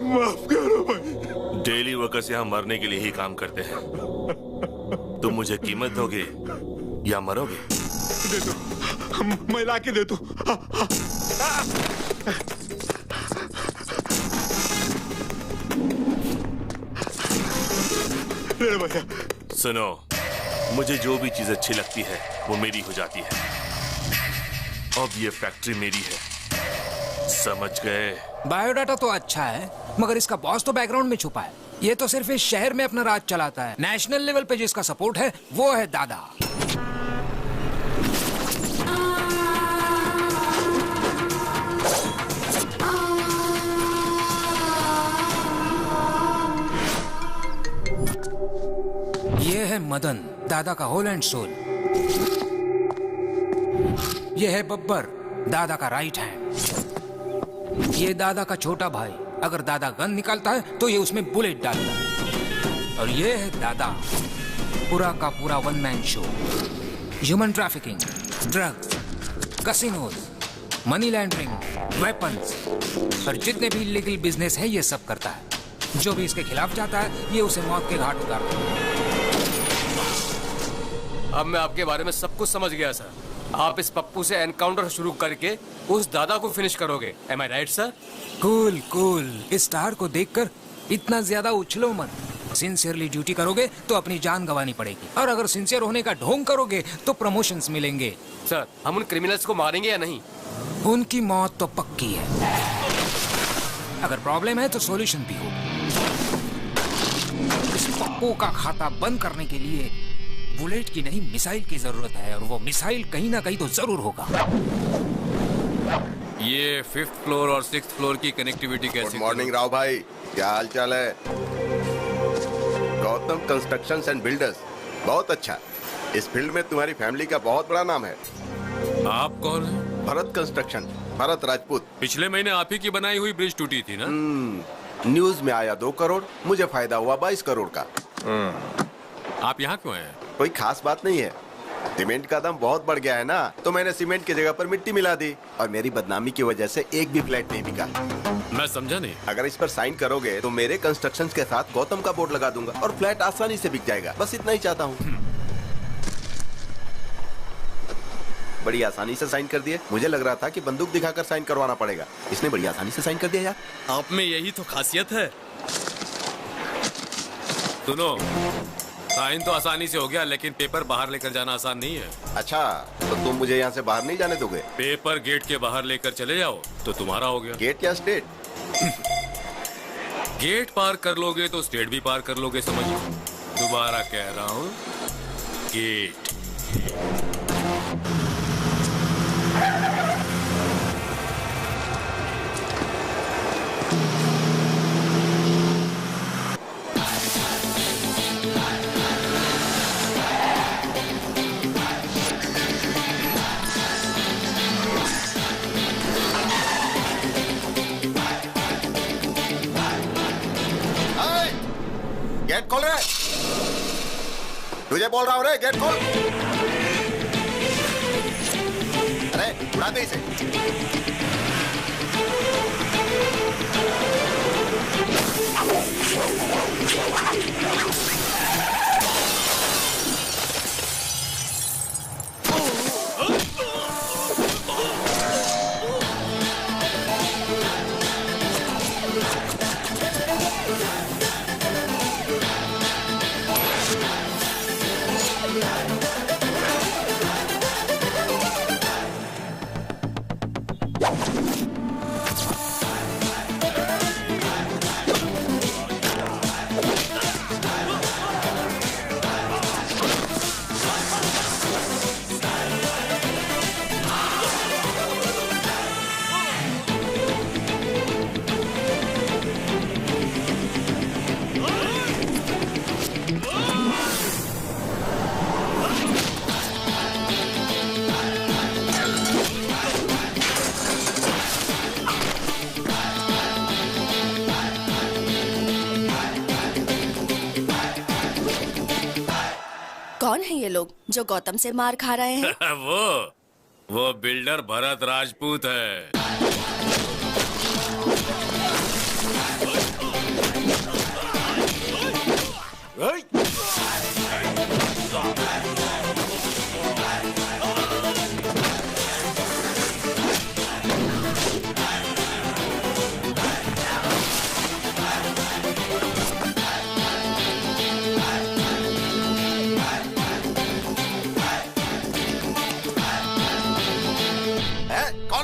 माफ करो भाई। डेली वर्कर्स यहाँ मरने के लिए ही काम करते हैं। तुम मुझे कीमत दोगे या मरोगे? दे दो, मैं ला के दे दो। भैया सुनो, मुझे जो भी चीज अच्छी लगती है वो मेरी हो जाती है। अब ये फैक्ट्री मेरी है, समझ गए? बायोडाटा तो अच्छा है, मगर इसका बॉस तो बैकग्राउंड में छुपा है। ये तो सिर्फ इस शहर में अपना राज चलाता है। नेशनल लेवल पे जिसका सपोर्ट है वो है दादा। ये है मदन, दादा का होल एंड सोल। ये है बब्बर, दादा का राइट हैंड। ये दादा का छोटा भाई, अगर दादा गन निकालता है तो ये उसमें बुलेट डालता है। और ये है दादा, पूरा का पूरा one man show. Human trafficking, drugs, casinos, money laundering, weapons और जितने भी इलीगल बिजनेस है ये सब करता है। जो भी इसके खिलाफ जाता है ये उसे मौत के घाट उतारता है। अब मैं आपके बारे में सब कुछ समझ गया सर। आप इस पप्पू से एनकाउंटर शुरू करके उस दादा को फिनिश करोगे। एम आई राइट सर? Cool cool. इस स्टार को देखकर इतना ज्यादा उछलो मत। सिंसियरली ड्यूटी करोगे तो अपनी जान गंवानी पड़ेगी, और अगर सिंसियर होने का ढोंग करोगे तो प्रमोशंस मिलेंगे। सर, हम उन क्रिमिनल्स को मारेंगे या नहीं? उनकी मौत तो पक्की है। अगर प्रॉब्लम है तो सॉल्यूशन भी हो। इस पप्पू का खाता बंद करने के लिए बुलेट की नहीं मिसाइल की जरूरत है, और वो मिसाइल कहीं ना कहीं तो जरूर होगा। ये 5th फ्लोर और 6th फ्लोर की कनेक्टिविटी कैसे? गुड मॉर्निंग राव भाई, क्या हाल चाल है? गौतम कंस्ट्रक्शंस एंड बिल्डर्स, बहुत अच्छा। इस फील्ड में तुम्हारी फैमिली का बहुत बड़ा नाम है। आप कौन हैं? भरत कंस्ट्रक्शन, भरत राजपूत। पिछले महीने आप ही की बनाई हुई ब्रिज टूटी थी ना? न्यूज में आया 2 करोड़, मुझे फायदा हुआ 22 करोड़ का। आप यहाँ क्यों आए? कोई खास बात नहीं है, सीमेंट का दाम बहुत बढ़ गया है ना, तो मैंने सीमेंट की जगह पर मिट्टी मिला दी, और मेरी बदनामी की वजह से एक भी फ्लैट नहीं बिका। मैं समझा नहीं। अगर इस पर साइन करोगे तो मेरे कंस्ट्रक्शंस के साथ गौतम का बोर्ड लगा दूंगा और फ्लैट आसानी से बिक जाएगा। बस इतना ही चाहता हूँ। बड़ी आसानी से साइन कर दिए। मुझे लग रहा था कि बंदूक दिखाकर साइन करवाना पड़ेगा, इसने बड़ी आसानी से साइन कर दिया यार। आप में यही तो खासियत है। सुनो, साइन तो आसानी से हो गया, लेकिन पेपर बाहर लेकर जाना आसान नहीं है। अच्छा, तो तुम मुझे यहाँ से बाहर नहीं जाने दोगे? पेपर गेट के बाहर लेकर चले जाओ तो तुम्हारा हो गया। गेट या स्टेट? गेट पार कर लोगे तो स्टेट भी पार कर लोगे, समझो। दोबारा कह रहा हूँ, गेट। गेट खोल रहे, तुझे बोल रहा हूँ रे, गेट खोल। अरे उड़ा दे इसे। कौन है ये लोग जो गौतम से मार खा रहे हैं? वो बिल्डर भरत राजपूत है। कौन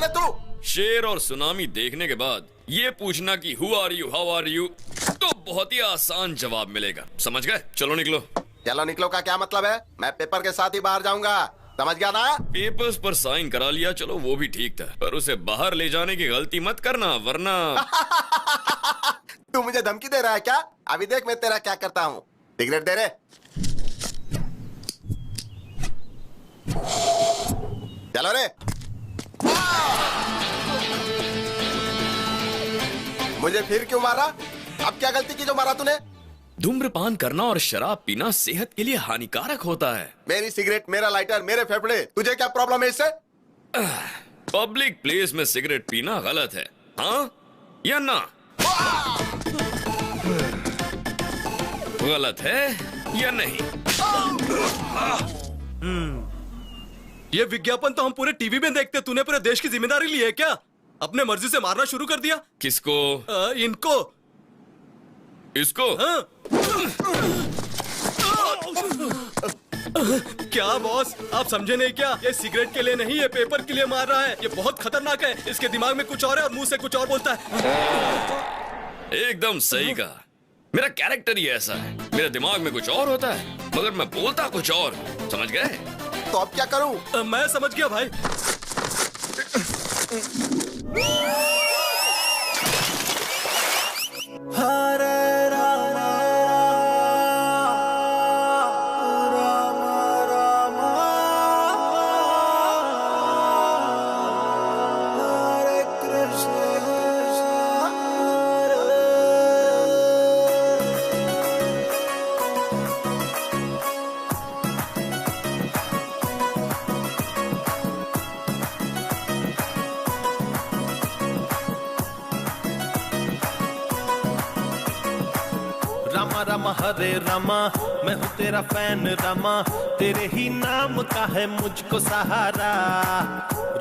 है तू? शेर और सुनामी देखने के बाद ये पूछना कि who are you, how are you, तो बहुत ही आसान जवाब मिलेगा। समझ गए? चलो निकलो। चलो निकलो का क्या मतलब है? मैं पेपर के साथ ही बाहर जाऊंगा, समझ गया ना? पेपर्स पर साइन करा लिया, चलो वो भी ठीक था, पर उसे बाहर ले जाने की गलती मत करना वरना। तू मुझे धमकी दे रहा है क्या? अभी देख मैं तेरा क्या करता हूँ। सिगरेट दे रे। चलो रे। मुझे फिर क्यों मारा? अब क्या गलती की जो मारा तूने? धूम्रपान करना और शराब पीना सेहत के लिए हानिकारक होता है। मेरी सिगरेट, मेरा लाइटर, मेरे फेफड़े, तुझे क्या प्रॉब्लम है इससे? पब्लिक प्लेस में सिगरेट पीना गलत है, हाँ या ना? गलत है या नहीं? ये विज्ञापन तो हम पूरे टीवी में देखते, तूने पूरे देश की जिम्मेदारी ली है क्या? अपने मर्जी से मारना शुरू कर दिया। किसको? इनको। इसको? हाँ? क्या बॉस, आप समझे नहीं क्या? ये सिगरेट के लिए नहीं, ये पेपर के लिए मार रहा है। ये बहुत खतरनाक है। इसके दिमाग में कुछ और है और मुंह से कुछ और बोलता है। एकदम सही कहा। मेरा कैरेक्टर ही ऐसा है, मेरे दिमाग में कुछ और होता है मगर मैं बोलता कुछ और। समझ गए? तो अब क्या करूं? मैं समझ गया भाई। रामा हरे रामा, मैं हूँ तेरा फैन रामा, तेरे ही नाम का है मुझको सहारा।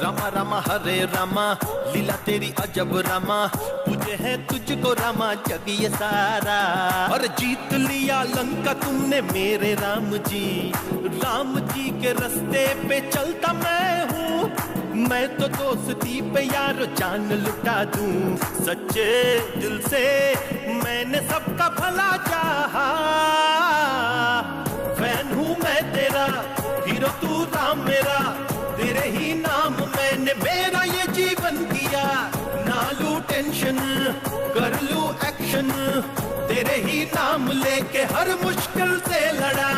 रामा रामा हरे रामा, लीला तेरी अजब रामा, तुझे है तुझको रामा जग ये सारा। और जीत लिया लंका तुमने मेरे राम जी, राम जी के रास्ते पे चलता मैं हूँ। मैं तो दोस्ती पे यार जान लुटा दूं, सच्चे दिल से मैंने सबका भला चाहा। फैन हूँ मैं तेरा, हीरो तू राम मेरा, तेरे ही नाम मैंने मेरा ये जीवन दिया। ना लूं टेंशन, कर लूं एक्शन, तेरे ही नाम लेके हर मुश्किल से लड़ा।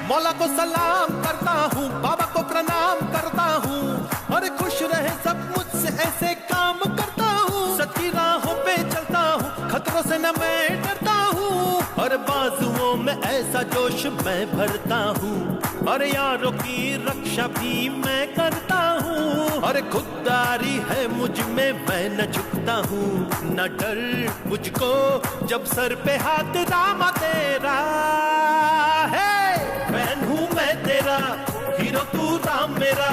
मौला को सलाम करता हूँ, बाबा को प्रणाम करता हूँ, और खुश रहे सब मुझसे ऐसे काम करता हूँ। सच्ची राहों पे चलता हूँ, खतरों से न मैं डरता हूँ, और बाजुओं में ऐसा जोश मैं भरता हूँ, और यारों की रक्षा भी मैं करता हूँ। और खुददारी है मुझ में मैं न झुकता हूँ, न डर मुझको जब सर पे हाथ रामा तेरा है। फैन हूँ मैं तेरा, हीरो तू राम मेरा,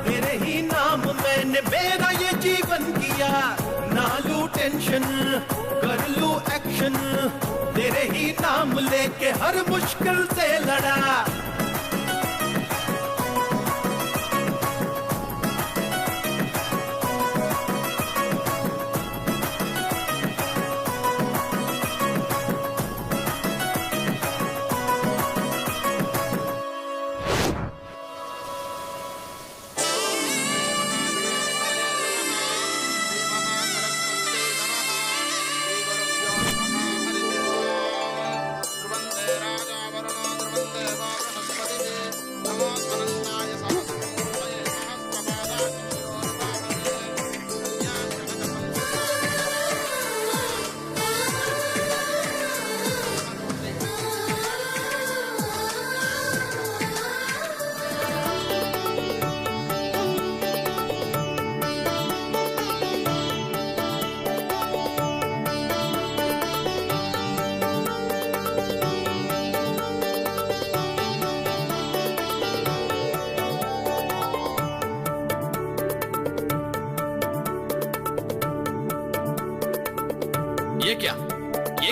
तेरे ही नाम मैंने मेरा ये जीवन किया। ना लूं टेंशन, कर लूं एक्शन, तेरे ही नाम लेके हर मुश्किल से लड़ा।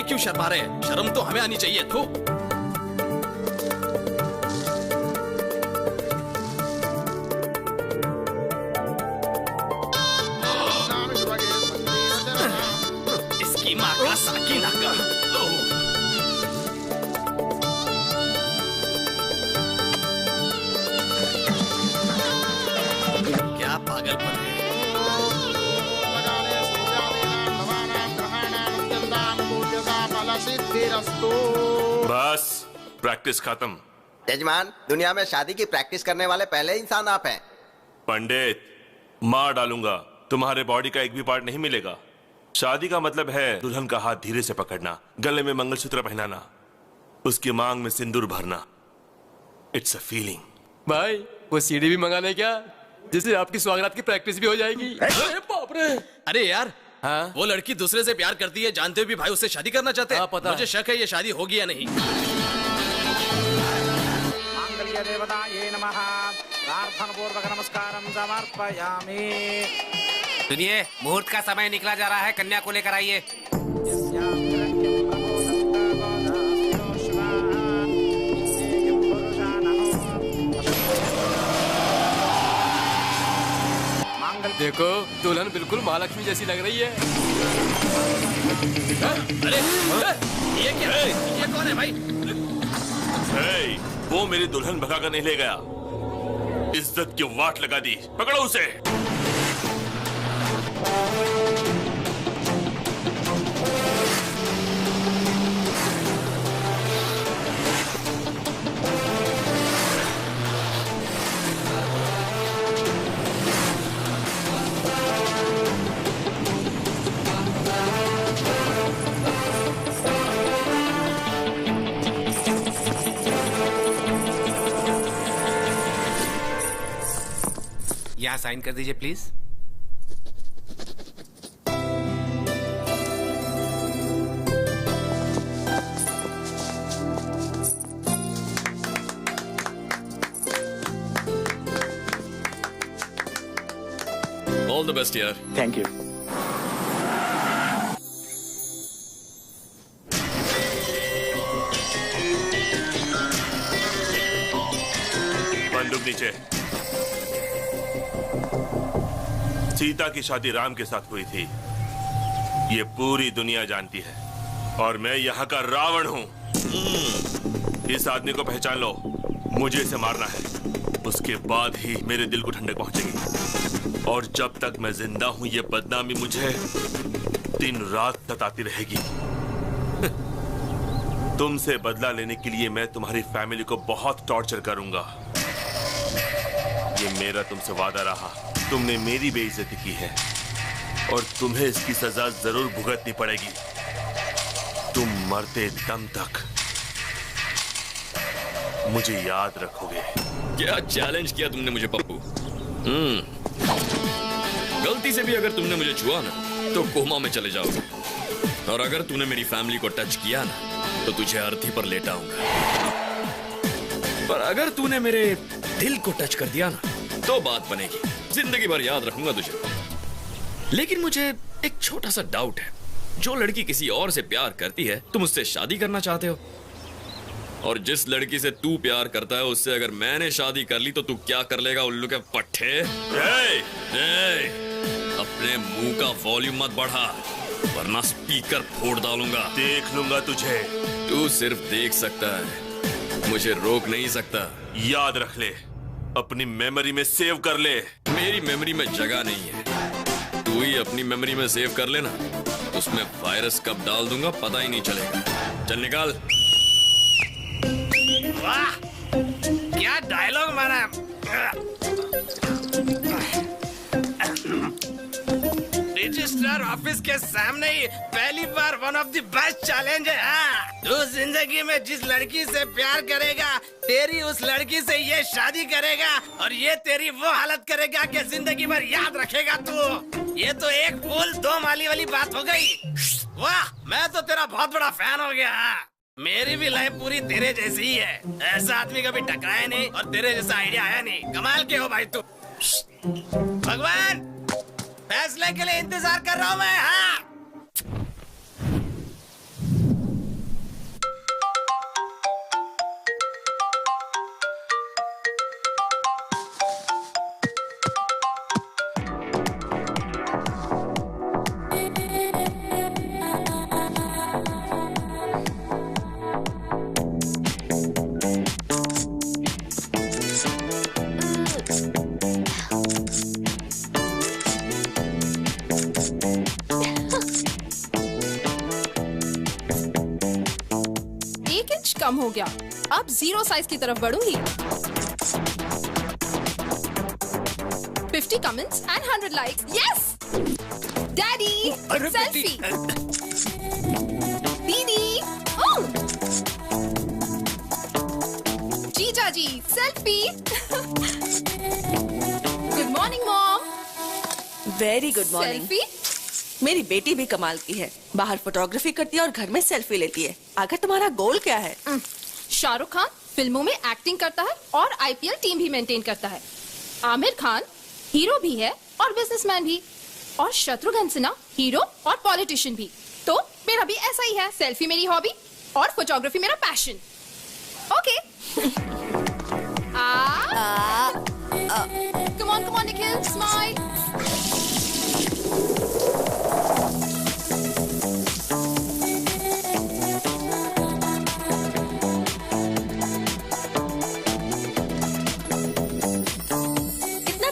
क्यों शर्मा रहे हैं? शर्म तो हमें आनी चाहिए। थू। इसकी माँ का साकिना का। क्या पागलपन है। बस प्रैक्टिस खत्म। यजमान, दुनिया में शादी की प्रैक्टिस करने वाले पहले इंसान आप हैं। पंडित, मार डालूंगा, तुम्हारे बॉडी का एक भी पार्ट नहीं मिलेगा। शादी का मतलब है दुल्हन का हाथ धीरे से पकड़ना, गले में मंगलसूत्र पहनाना, उसकी मांग में सिंदूर भरना। It's a feeling. भाई वो सीडी भी मंगा ले क्या, जिससे आपकी स्वागरात की प्रैक्टिस भी हो जाएगी। अरे बाप रे। अरे यार, हाँ? वो लड़की दूसरे से प्यार करती है, जानते हुए भी भाई उससे शादी करना चाहते हैं। हाँ, पता मुझे है। शक है ये शादी होगी या नहीं। मांगल्य देवताये नमः। प्रार्थना पूर्वक नमस्कारं समर्पयामि। सुनिए, मुहूर्त का समय निकला जा रहा है, कन्या को लेकर आइए। देखो दुल्हन बिल्कुल महालक्ष्मी जैसी लग रही है। अरे ये क्या है? ये कौन है भाई? हे, वो मेरी दुल्हन भगा कर नहीं ले गया, इज्जत की वाट लगा दी। पकड़ो उसे। यहाँ साइन कर दीजिए प्लीज। ऑल द बेस्ट यार। Thank you. बंदूक नीचे। सीता की शादी राम के साथ हुई थी, ये पूरी दुनिया जानती है, और मैं यहाँ का रावण हूँ। इस आदमी को पहचान लो, मुझे इसे मारना है, उसके बाद ही मेरे दिल को ठंडक पहुंचेगी। और जब तक मैं जिंदा हूँ ये बदनामी मुझे दिन रात सताती रहेगी। तुमसे बदला लेने के लिए मैं तुम्हारी फैमिली को बहुत टॉर्चर करूंगा। ये मेरा तुमसे वादा रहा। तुमने मेरी बेइज्जती की है और तुम्हें इसकी सजा जरूर भुगतनी पड़ेगी, तुम मरते दम तक मुझे याद रखोगे। क्या चैलेंज किया तुमने मुझे पप्पू। गलती से भी अगर तुमने मुझे छुआ ना तो कोमा में चले जाओगे, और अगर तूने मेरी फैमिली को टच किया ना तो तुझे अर्थी पर लेटाऊंगा। पर अगर तूने मेरे दिल को टच कर दिया ना तो बात बनेगी, जिंदगी भर याद रखूंगा तुझे। लेकिन मुझे एक छोटा सा डाउट है, जो लड़की किसी और से प्यार करती है तुम उससे शादी करना चाहते हो, और जिस लड़की से तू प्यार करता है उससे अगर मैंने शादी कर ली तो तू क्या कर लेगा उल्लू के पट्टे? अपने मुंह का वॉल्यूम मत बढ़ा वरना स्पीकर फोड़ डालूंगा। देख लूंगा तुझे। तू सिर्फ देख सकता है, मुझे रोक नहीं सकता। याद रख ले, अपनी मेमोरी में सेव कर ले। मेरी मेमोरी में जगह नहीं है, तू ही अपनी मेमोरी में सेव कर लेना, उसमें वायरस कब डाल दूंगा पता ही नहीं चलेगा। चल निकाल। वाह क्या डायलॉग मारा। रजिस्ट्रार ऑफिस के सामने ही पहली बार one of the best challenge है। हाँ, तू जिंदगी में जिस लड़की से प्यार करेगा तेरी उस लड़की से ये शादी करेगा, और ये तेरी वो हालत करेगा कि जिंदगी भर याद रखेगा तू। ये तो एक फूल दो माली वाली बात हो गई। वाह, मैं तो तेरा बहुत बड़ा फैन हो गया। मेरी भी लाइफ पूरी तेरे जैसी ही है, ऐसा आदमी कभी टकराया नहीं और तेरे जैसा आइडिया आया नहीं। कमाल के हो भाई तू। भगवान, फैसले के लिए इंतजार कर रहा हूँ मैं। हाँ हो गया। अब 0 साइज की तरफ बढ़ूंगी। 50 comments and 100 likes. Yes daddy, selfie. दीदी, जीजा जी, selfie. Good morning mom. Very good morning. Selfie? मेरी बेटी भी कमाल की है, बाहर फोटोग्राफी करती है और घर में सेल्फी लेती है। आखिर तुम्हारा गोल क्या है? शाहरुख खान फिल्मों में एक्टिंग करता है और आईपीएल टीम भी मेंटेन करता है। आमिर खान हीरो भी है और बिजनेसमैन भी, और शत्रुघ्न सिन्हा हीरो और पॉलिटिशियन भी। तो मेरा भी ऐसा ही है, सेल्फी मेरी हॉबी और फोटोग्राफी मेरा passion. Okay. Come on Nikhil, smile.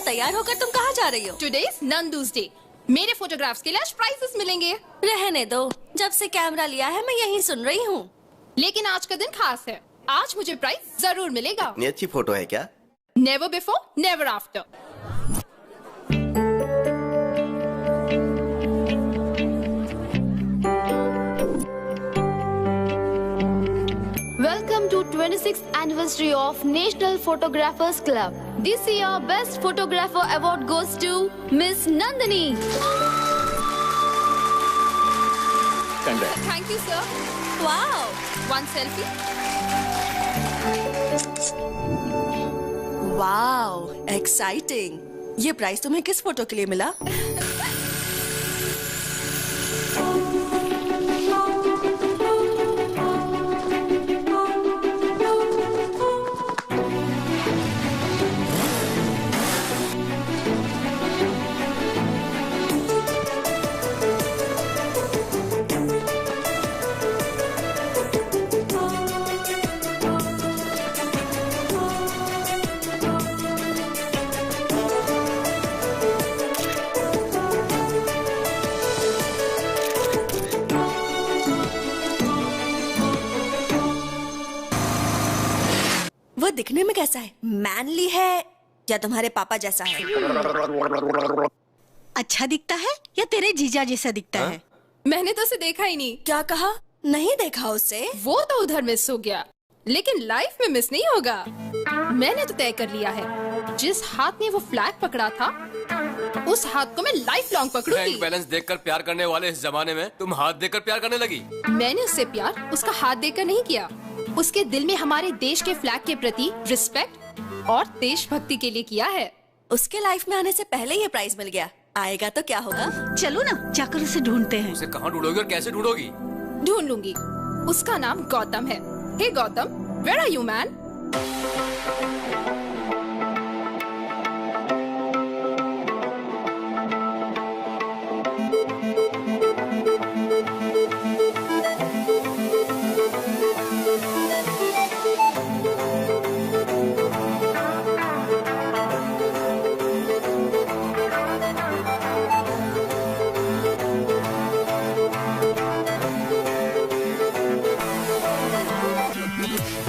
तैयार होकर तुम कहाँ जा रही हो? Today's Nandu's day. मेरे फोटोग्राफ्स के लिए आज प्राइजेस मिलेंगे। रहने दो, जब से कैमरा लिया है मैं यही सुन रही हूँ। लेकिन आज का दिन खास है, आज मुझे प्राइज जरूर मिलेगा। इतनी अच्छी फोटो है क्या? Never before never after. Welcome to 26th anniversary of National Photographers Club. This year, Best Photographer Award goes to Miss Nandini. Thank you, sir. Wow. One selfie. Wow, exciting. ये price तुम्हें किस photo के लिए मिला? वो दिखने में कैसा है? मैनली है या तुम्हारे पापा जैसा है? अच्छा दिखता है या तेरे जीजा जैसा दिखता है? मैंने तो उसे देखा ही नहीं। क्या कहा? नहीं देखा उसे? वो तो उधर मिस हो गया, लेकिन लाइफ में मिस नहीं होगा। मैंने तो तय कर लिया है, जिस हाथ ने वो फ्लैग पकड़ा था उस हाथ को मैं लाइफ लॉन्ग पकड़ूंगी। बैंक बैलेंस देखकर प्यार करने वाले इस जमाने में तुम हाथ देकर प्यार करने लगी। मैंने उससे प्यार उसका हाथ देकर नहीं किया, उसके दिल में हमारे देश के फ्लैग के प्रति रिस्पेक्ट और देशभक्ति के लिए किया है। उसके लाइफ में आने से पहले ये प्राइज मिल गया, आएगा तो क्या होगा? चलो ना, जाकर उसे ढूंढते हैं। उसे कहाँ ढूंढोगी और कैसे ढूंढोगी? ढूंढ लूंगी। उसका नाम गौतम है। Hey Gautam, where are you man?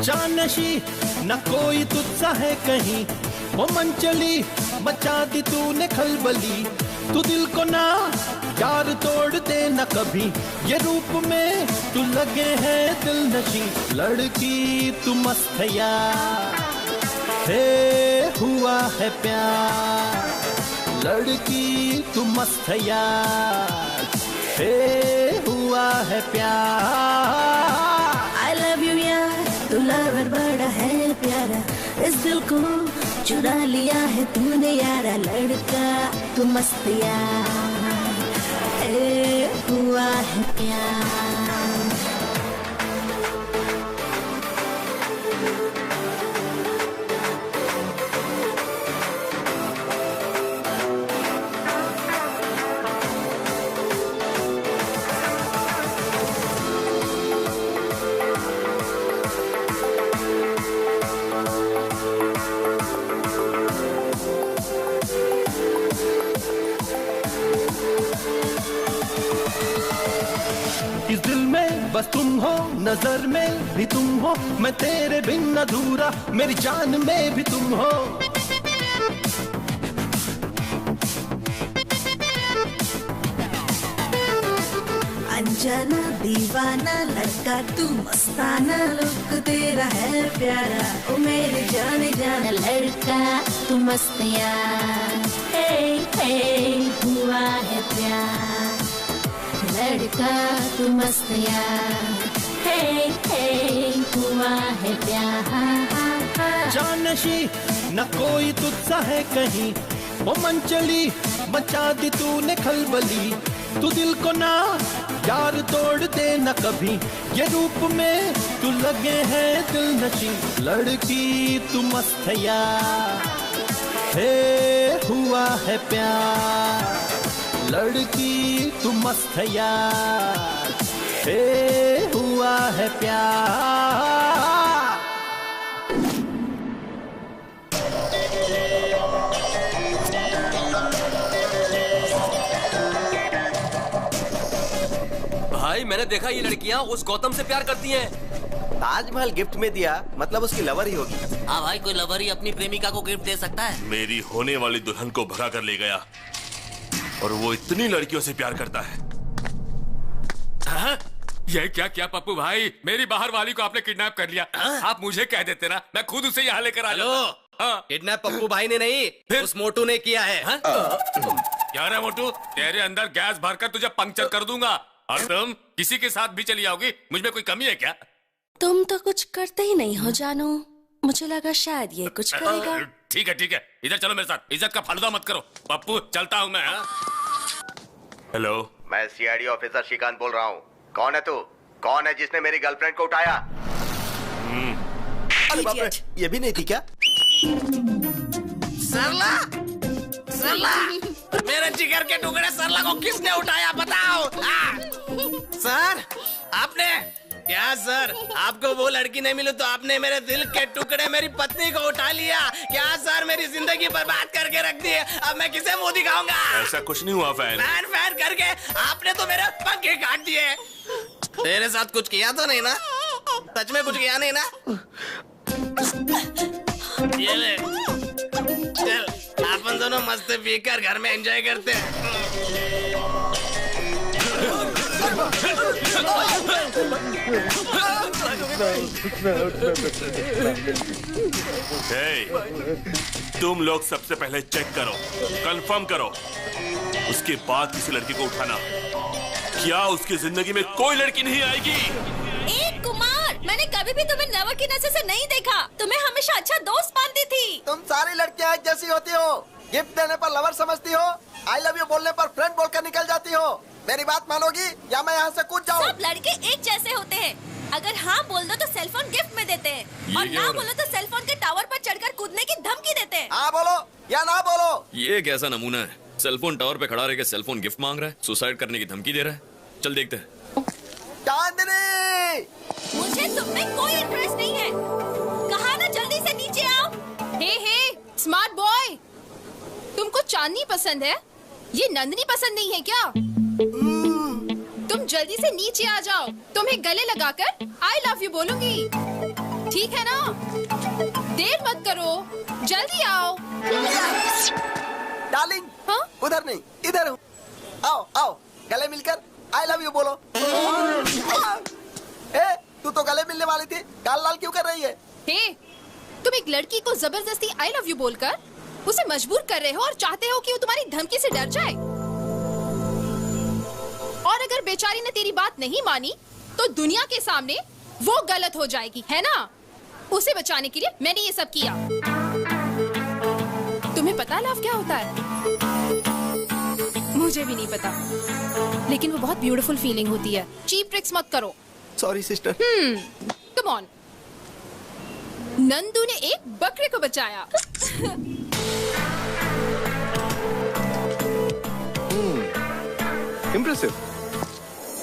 जानशी न कोई तुझसा है कहीं, वो मन चली मचा दी तूने खलबली। तू दिल को ना यार तोड़ दे न कभी, ये रूप में तू लगे है दिल नशी। लड़की तू मस्त है यार, हे हुआ है प्यार। लड़की तू मस्त है यार, हे हुआ है प्यार। I love you यार, तू लवर बड़ा है प्यारा, इस दिल को चुरा लिया है तूने यारा। लड़का तू मस्त यार, ए हुआ है प्यार। इस दिल में बस तुम हो, नजर में भी तुम हो, मैं तेरे बिन अधूरा, मेरी जान में भी तुम हो। अनजाना दीवाना लड़का तू मस्ताना, लुक तेरा है प्यारा, ओ मेरे जाने जाना लड़का तू मस्त यार। हे हे हुआ है प्यार, लड़का तू मस्त यार। हे हे हुआ है प्यार। जानशी न कोई तुझसा है कहीं, वो मन चली मचा दी तूने खलबली। तू दिल को ना यार तोड़ दे न कभी, ये रूप में तू लगे है दिल नशी। लड़की तू मस्त है यार, हे हुआ है प्यार। लड़की तू मस्त है यार, हे हुआ है प्यार। भाई मैंने देखा ये लड़कियां उस गौतम से प्यार करती हैं। ताजमहल गिफ्ट में दिया मतलब उसकी लवर ही होगी। हाँ भाई, कोई लवर ही अपनी प्रेमिका को गिफ्ट दे सकता है। मेरी होने वाली दुल्हन को भगा कर ले गया और वो इतनी लड़कियों से प्यार करता है। ये क्या क्या पप्पू भाई, मेरी बाहर वाली को आपने किडनैप कर लिया। आप मुझे कह देते ना, मैं खुद उसे यहाँ लेकर आ जाता। किडनैप पप्पू भाई ने नहीं, उस मोटू ने किया है। क्या रे मोटू, तेरे अंदर गैस भरकर तुझे पंक्चर कर दूंगा। और तुम किसी के साथ भी चली आओगी, मुझ में कोई कमी है क्या? तुम तो कुछ करते ही नहीं हो जानू, मुझे लगा शायद ये कुछ करेगा। ठीक है, इधर चलो मेरे साथ। इज्जत का फालूदा मत करो पप्पू, चलता हूँ मैं। हेलो, मैं सीआईडी ऑफिसर श्रीकांत बोल रहा हूँ। कौन है तू? कौन है जिसने मेरी गर्लफ्रेंड को उठाया? अरे बाप रे, ये भी नहीं थी क्या? सरला, सरला, मेरे जिगर के टुकड़े सरला को किसने उठाया बताओ? सर, आपने क्या? सर, आपको वो लड़की नहीं मिली तो आपने मेरे दिल के टुकड़े मेरी पत्नी को उठा लिया क्या? सर, मेरी जिंदगी बर्बाद करके रख दी है। अब मैं किसे मुंह दिखाऊंगा? ऐसा कुछ नहीं हुआ फैन। फैन करके आपने तो मेरे पंखे काट दिए। तेरे साथ कुछ किया तो नहीं ना? सच में कुछ किया नहीं ना? ये ले, चल अपन दोनों मस्त पीकर घर में एंजॉय करते हैं। तुम लोग सबसे पहले चेक करो, कंफर्म करो, उसके बाद किसी लड़की को उठाना। क्या उसकी जिंदगी में कोई लड़की नहीं आएगी? एक कुमार, मैंने कभी भी तुम्हें नवा की नजर से नहीं देखा। तुम्हें हमेशा अच्छा दोस्त मानती थी। तुम सारी लड़कियां एक जैसी होती हो। गिफ्ट देने पर लवर समझती हो, आई लव यू बोलने पर फ्रेंड बोलकर निकल जाती हो। मेरी बात मानोगी या मैं यहाँ से कूद जाऊँ? सब लड़के एक जैसे होते हैं। अगर हाँ बोल दो तो सेलफोन गिफ्ट में देते हैं, और ना बोलो तो सेलफोन के टावर पर चढ़कर कूदने की धमकी देते हैं। हाँ बोलो या ना बोलो। ये कैसा नमूना है? सेलफोन टावर पे खड़ा रह के सेलफोन गिफ्ट मांग रहा है, सुसाइड करने की धमकी दे रहा है। चल देखते हैं। चांदनी, मुझे तुम में कोई इंटरेस्ट नहीं है। कहा ना जल्दी से नीचे आओ। हे स्मार्ट बॉय, तुमको चांदनी पसंद है, ये नंदनी पसंद नहीं है क्या? तुम जल्दी से नीचे आ जाओ, तुम्हें गले लगाकर आई लव यू बोलूंगी, ठीक है ना? देर मत करो, जल्दी आओ। डार्लिंग, हाँ? उधर नहीं इधर हूँ। आओ आओ, गले मिलकर आई लव यू बोलो। ए, तू तो गले मिलने वाली थी, गाल लाल क्यों कर रही है? हे, तुम एक लड़की को जबरदस्ती आई लव यू बोलकर उसे मजबूर कर रहे हो और चाहते हो कि वो तुम्हारी धमकी से डर जाए। और अगर बेचारी ने तेरी बात नहीं मानी तो दुनिया के सामने वो गलत हो जाएगी, है ना? उसे बचाने के लिए मैंने ये सब किया। तुम्हें पता लव क्या होता है? मुझे भी नहीं पता, लेकिन वो बहुत ब्यूटीफुल फीलिंग होती है। चीप ट्रिक्स मत करो। Sorry sister. Come on. Nandu ने एक बकरे को बचाया। इम्प्रेसिव।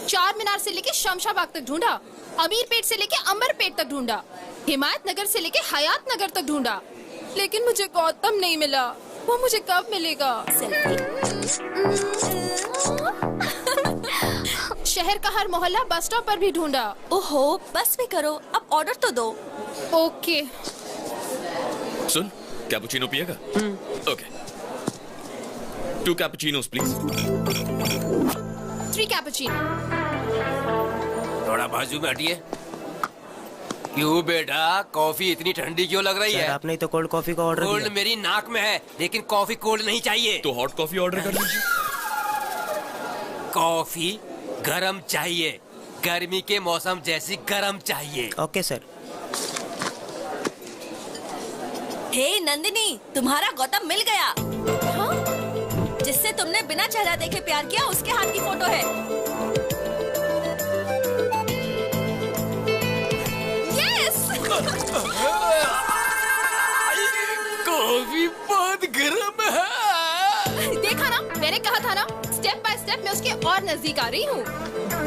चार मीनार से लेके शमशाबाग तक ढूंढा, अमीर पेट से लेके अंबर पेट तक ढूंढा, हिमायत नगर से लेके हयात नगर तक ढूंढा, लेकिन मुझे गौतम नहीं मिला। वो मुझे कब मिलेगा? शहर का हर मोहल्ला बस स्टॉप पर भी ढूंढा। ओहो, बस भी करो, अब ऑर्डर तो दो। ओके। सुन, कैपुचिनो पिएगा? ओके। 2 cappuccinos please. 3 कैपुचिनो। थोड़ा बाजू में हटिए। क्यों बेटा, कॉफी इतनी ठंडी क्यों लग रही है? आपने तो कोल्ड कॉफी का ऑर्डर दिया। कोल्ड मेरी नाक में है, लेकिन कॉफी कोल्ड नहीं चाहिए। तो हॉट कॉफी ऑर्डर कर लीजिए। कॉफी गरम चाहिए, गर्मी के मौसम जैसी गरम चाहिए। Okay sir. हे नंदिनी, तुम्हारा गौतम मिल गया। हाँ? जिससे तुमने बिना चेहरा देखे प्यार किया, उसके हाथ की फोटो है। यस। कॉफी बहुत गर्म है। देखा ना, मैंने कहा था ना, स्टेप बाय स्टेप मैं उसके और नजदीक आ रही हूँ।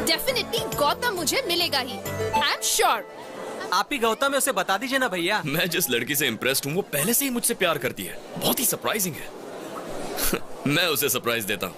डेफिनेटली गौतम मुझे मिलेगा ही। I am sure. आप ही गौतम है, उसे बता दीजिए ना भैया। मैं जिस लड़की से इम्प्रेस्ड हूँ वो पहले से ही मुझसे प्यार करती है। बहुत ही सरप्राइजिंग है। मैं उसे सरप्राइज देता हूँ।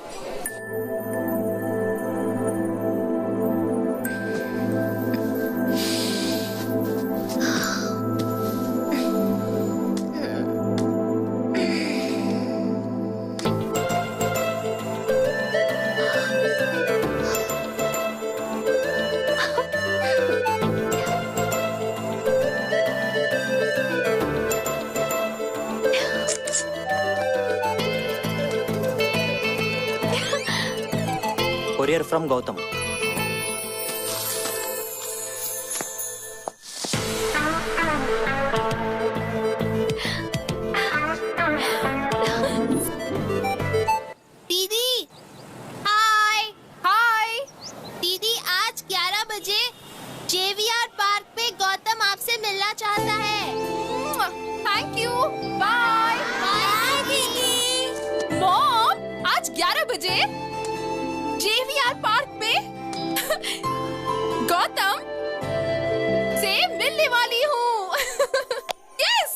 Courier from Gautam. दीदी, हाय। हाय दीदी, आज 11 बजे JVR पार्क पे गौतम आपसे मिलना चाहता है। Thank you. बाय। बाय दीदी। मॉम, आज 11 बजे JVR पार्क पे गौतम से मिलने वाली हूँ। यस।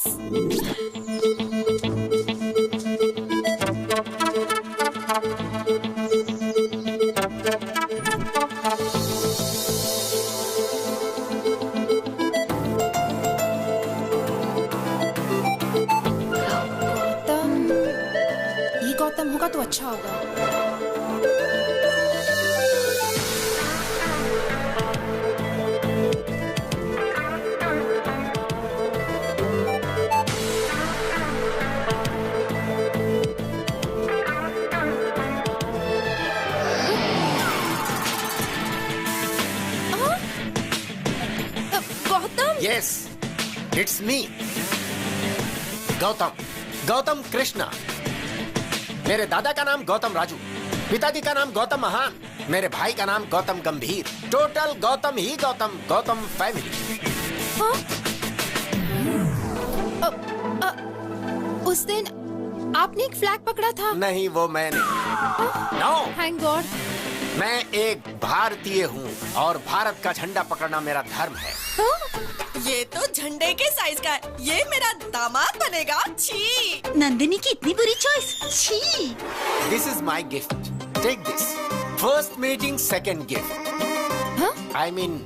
गौतम, ये गौतम होगा तो अच्छा होगा। Yes, it's me Gautam, Gautam Krishna. मेरे दादा का नाम गौतम राजू, पिताजी का नाम गौतम महान, मेरे भाई का नाम गौतम गंभीर। टोटल गौतम ही गौतम, गौतम फैमिली। उस दिन आपने एक फ्लैग पकड़ा था। नहीं, वो मैंने। No, thank God. मैं एक भारतीय हूँ और भारत का झंडा पकड़ना मेरा धर्म है। ये तो झंडे के साइज का है। ये मेरा दामाद बनेगा। छी। नंदिनी की इतनी बुरी चॉइस। छी। This is my gift, take this. First meeting second gift. I mean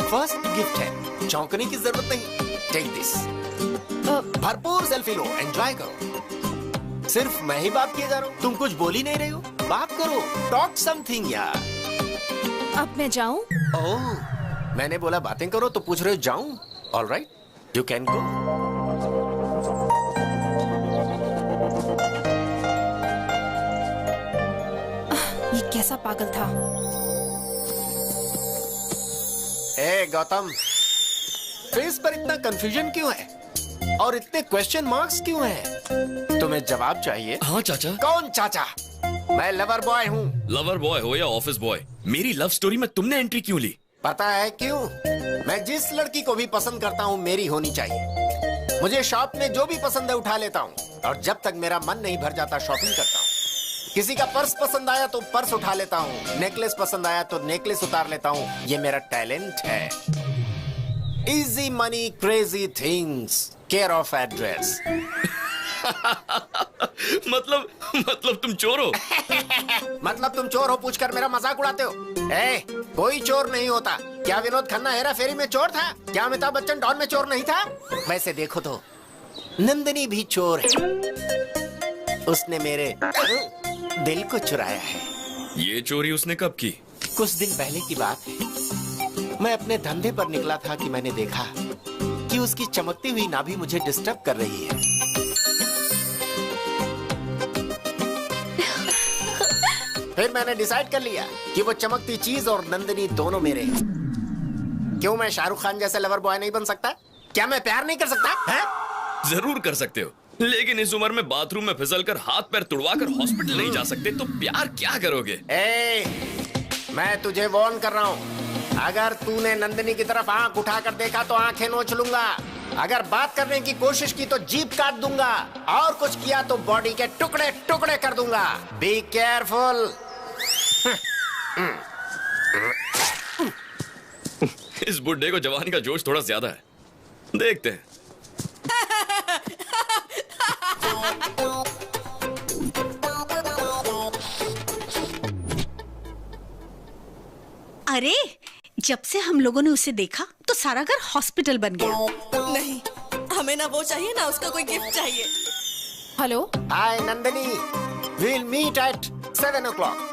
first gift है, चौंकने की जरूरत नहीं। Take this. भरपूर सेल्फी लो, एंजॉय करो। सिर्फ मैं ही बात किए जा रहा हूँ, तुम कुछ बोल ही नहीं रही हो। बात करो, टॉक समथिंग यार। अब मैं जाऊँ? ओह, मैंने बोला बातें करो तो पूछ रहे हो जाऊं? All right, you can go. ये कैसा पागल था? ए गौतम, फेस पर इतना कंफ्यूजन क्यों है और इतने क्वेश्चन मार्क्स क्यों हैं? तुम्हें जवाब चाहिए? हाँ चाचा। कौन चाचा? मैं लवर बॉय हूँ। लवर बॉय हो या ऑफिस बॉय, मेरी लव स्टोरी में तुमने एंट्री क्यों ली? पता है क्यों? मैं जिस लड़की को भी पसंद करता हूँ मेरी होनी चाहिए। मुझे शॉप में जो भी पसंद है उठा लेता हूँ और जब तक मेरा मन नहीं भर जाता शॉपिंग करता हूँ। किसी का पर्स पसंद आया तो पर्स उठा लेता हूँ, नेकलेस पसंद आया तो नेकलेस उतार लेता हूँ। ये मेरा टैलेंट है। Easy money crazy things, care of address. मतलब तुम चोर हो? मतलब तुम चोर हो पूछकर मेरा मजाक उड़ाते हो? कोई चोर नहीं होता। क्या विनोद खन्ना हेरा फेरी में चोर था? क्या अमिताभ बच्चन डॉन में चोर नहीं था? वैसे देखो तो नंदिनी भी चोर है। उसने मेरे दिल को चुराया है। ये चोरी उसने कब की? कुछ दिन पहले की बात है। मैं अपने धंधे पर निकला था कि मैंने देखा कि उसकी चमकती हुई नाभि मुझे डिस्टर्ब कर रही है। फिर मैंने डिसाइड कर लिया कि वो चमकती चीज और नंदिनी दोनों मेरे हैं। क्यों मैं शाहरुख खान जैसे लवर बॉय नहीं बन सकता? क्या मैं प्यार नहीं कर सकता है? जरूर कर सकते हो, लेकिन इस उम्र में बाथरूम में फिसलकर हाथ पैर तुड़वाकर हॉस्पिटल नहीं जा सकते तो प्यार क्या करोगे? मैं तुझे वार्न कर रहा हूँ, अगर तूने नंदिनी की तरफ आंख उठाकर देखा तो आंखें नोच लूंगा। अगर बात करने की कोशिश की तो जीभ काट दूंगा, और कुछ किया तो बॉडी के टुकड़े टुकड़े कर दूंगा। Be careful. इस बुड्ढे को जवानी का जोश थोड़ा ज्यादा है, देखते हैं। अरे जब से हम लोगों ने उसे देखा तो सारा घर हॉस्पिटल बन गया। नहीं, हमें ना वो चाहिए ना उसका कोई गिफ्ट चाहिए। Hello, hi Nandini, we'll meet at 7 o'clock.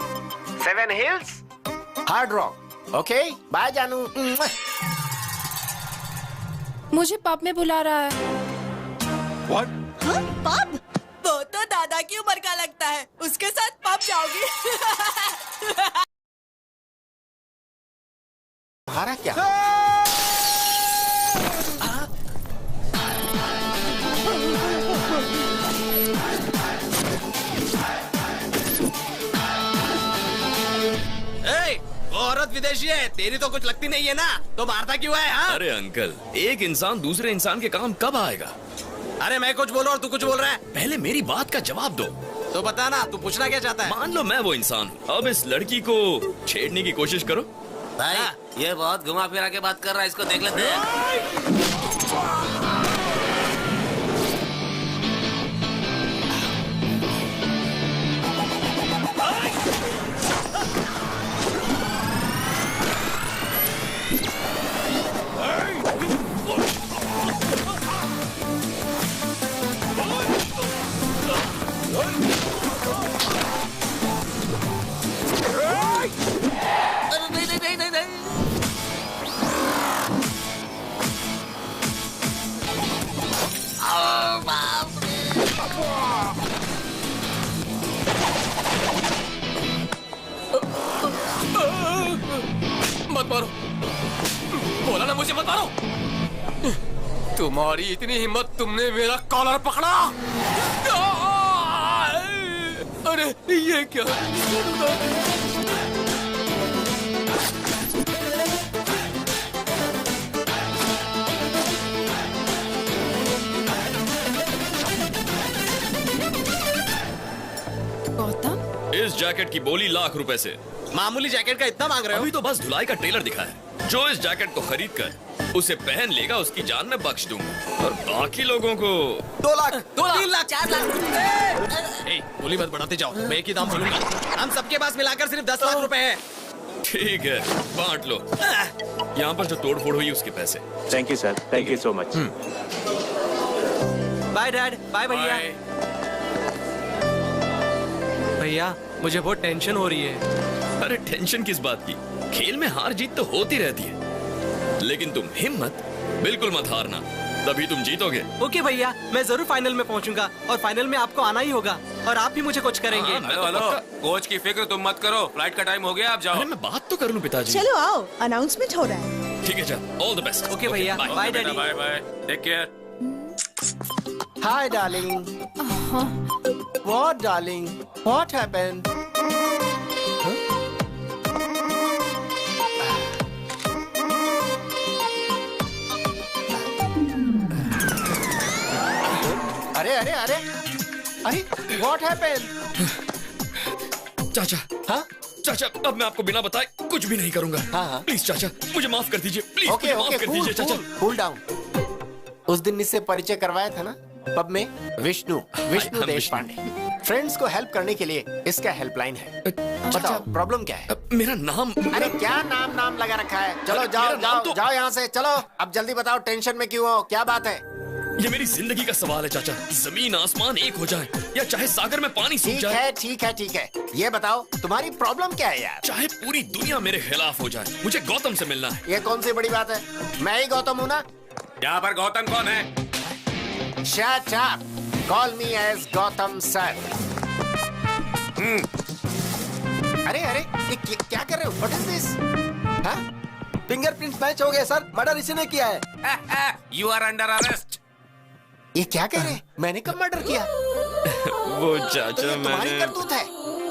7 Hills, Hard Rock. Okay, bye जानू। मुझे पब में बुला रहा है। What? पब? वो तो दादा की उम्र का लगता है, उसके साथ पब जाओगी? तुम्हारा क्या? वो औरत विदेशी है, तेरी तो कुछ लगती नहीं है ना, तो मारता क्यों है? हाँ? अरे अंकल, एक इंसान दूसरे इंसान के काम कब आएगा? अरे मैं कुछ बोलूं और तू कुछ बोल रहा है। पहले मेरी बात का जवाब दो। तो बता ना, तू पूछना क्या चाहता है? मान लो मैं वो इंसान हूँ, अब इस लड़की को छेड़ने की कोशिश करो। भाई ये बहुत घुमा फिरा के बात कर रहा है, इसको देख लेते हैं। मत मारो, बोला ना मुझे मत मारो। तुम्हारी इतनी हिम्मत, तुमने मेरा कॉलर पकड़ा। अरे ये क्या? गौतम, इस जैकेट की बोली ₹1,00,000 से। मामूली जैकेट का इतना मांग रहे हो? अभी तो बस धुलाई का ट्रेलर दिखा है। जो इस जैकेट को खरीद कर उसे पहन लेगा, उसकी जान में बख्श दूंगा, और बाकी लोगों को 2 लाख, 2 लाख, 3 लाख, 4 लाख। बोली मत बढ़ाते जाओ, मैं एक ही दाम बोलूंगा। हम सबके पास मिलाकर सिर्फ 10 लाख रुपए है। ठीक है, बांट लो। यहाँ पर जो तोड़ फोड़ हुई उसके पैसे। Thank you sir, thank you so much. Bye dad, bye भैया। भैया मुझे बहुत टेंशन हो रही है। अरे टेंशन किस बात की? खेल में हार जीत तो होती रहती है, लेकिन तुम हिम्मत बिल्कुल मत हारना, तभी तुम जीतोगे। ओके भैया, मैं जरूर फाइनल में पहुंचूंगा, और फाइनल में आपको आना ही होगा, और आप भी मुझे कुछ करेंगे। हेलो, कोच की फिक्र तुम मत करो, फ्लाइट का टाइम हो गया, आप जाओ। अरे मैं बात तो कर लूं पिताजी। चलो आओ, अनाउंसमेंट हो रहा है। ठीक है, चल, ऑल द बेस्ट। ओके भैया, bye daddy. Bye bye, take care. Hi darling. What darling? What happened? अरे अरे अरे अरे What happened? चाचा, हाँ चाचा, अब मैं आपको बिना बताए कुछ भी नहीं करूंगा। हाँ प्लीज चाचा, मुझे माफ कर दीजिए, प्लीज ओके माफ ओके, कर दीजिए चाचा। Cool down. उस दिन इससे परिचय करवाया था ना पब में, विष्णु देश पांडे। फ्रेंड्स को हेल्प करने के लिए इसका हेल्पलाइन है। बताओ प्रॉब्लम क्या है? मेरा नाम। अरे क्या नाम लगा रखा है? चलो जाओ जाओ यहाँ से, चलो अब जल्दी बताओ, टेंशन में क्यों हो, क्या बात है? ये मेरी जिंदगी का सवाल है चाचा। जमीन आसमान एक हो जाए या चाहे सागर में पानी सूख जाए। ठीक है। ये बताओ तुम्हारी प्रॉब्लम क्या है यार? चाहे पूरी दुनिया मेरे खिलाफ हो जाए, मुझे गौतम से मिलना है। ये कौन सी बड़ी बात है? मैं ही गौतम हूँ ना। यहाँ पर गौतम कौन है? Shut up. Call me as Gautam sir. अरे ये क्या कर रहे हो? What is this? हाँ? फिंगरप्रिंट मैच हो गए सर, मर्डर इसी ने किया है। You are under arrest. ये क्या कह रहे हैं? मैंने कब मर्डर किया? वो चाचा तो ये तुम्हारी मैंने करतूत है।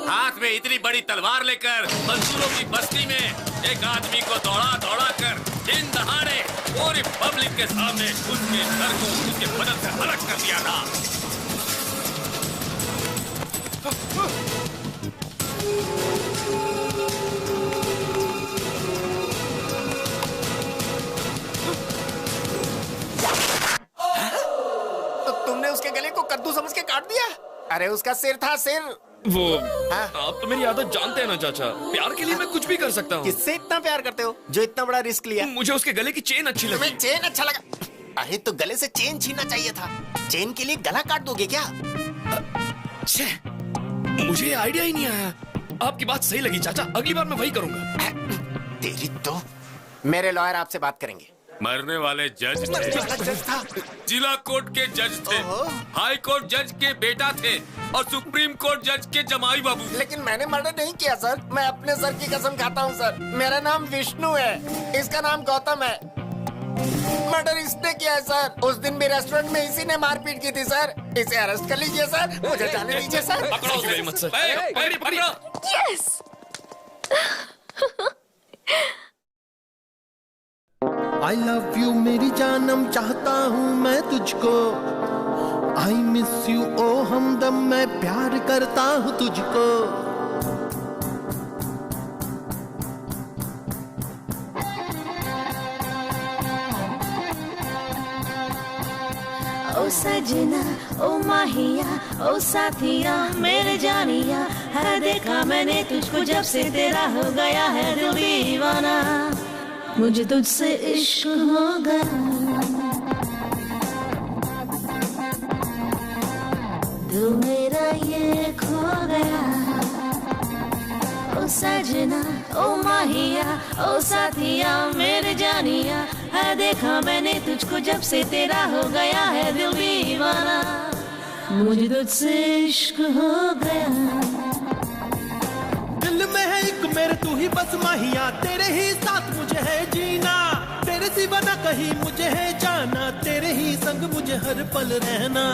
हाथ में इतनी बड़ी तलवार लेकर मजदूरों की बस्ती में एक आदमी को दौड़ा कर दिन दहाड़े पूरी पब्लिक के सामने उसके सर को उसके बदन से अलग कर दिया था। तो तुमने उसके गले को कद्दू समझ के काट दिया? अरे उसका सिर था, सिर। वो आप तो मेरी आदत जानते हैं ना चाचा, प्यार के लिए मैं कुछ भी कर सकता हूँ। किससे इतना प्यार करते हो जो इतना बड़ा रिस्क लिया? मुझे उसके गले की चेन अच्छी लगी। तुम्हें चेन अच्छा लगा? अरे तो गले से चेन छीनना चाहिए था। चेन के लिए गला काट दोगे क्या? मुझे आइडिया ही नहीं आया। आपकी बात सही लगी चाचा, अगली बार मैं वही करूंगा। तेरी तो। मेरे लॉयर आपसे बात करेंगे। मरने वाले जज थे, जिला कोर्ट के जज थे, हाई कोर्ट जज के बेटा थे और सुप्रीम कोर्ट जज के जमाई बाबू। लेकिन मैंने मर्डर नहीं किया सर, मैं अपने सर की कसम खाता हूँ सर। मेरा नाम विष्णु है, इसका नाम गौतम है। मर्डर इसने किया है सर। उस दिन भी रेस्टोरेंट में इसी ने मारपीट की थी सर। इसे अरेस्ट कर लीजिए सर, मुझे जाने दीजिए सर। पकड़ो उसे मत सर। पकड़ो। यस। I love you मेरी जानम, चाहता हूँ मैं तुझको। I miss you ओ हमदम, मैं प्यार करता हूँ तुझको। ओ सजना ओ माहिया ओ साथिया मेरे जानिया, है देखा मैंने तुझको जब से तेरा हो गया है दिल दीवाना। मुझे तुझसे इश्क हो गया, दिल मेरा ये खो गया। ओ सजना ओ माहिया ओ साथिया मेरे जानिया, है देखा मैंने तुझको जब से तेरा हो गया है दिल दीवाना। मुझे तुझसे इश्क हो गया। दिल में है एक मेरे तू ही बस माहिया, तेरे ही साथ मुझे है जीना। तेरे सिवा ना कहीं मुझे है जाना, तेरे ही संग मुझे हर पल रहना।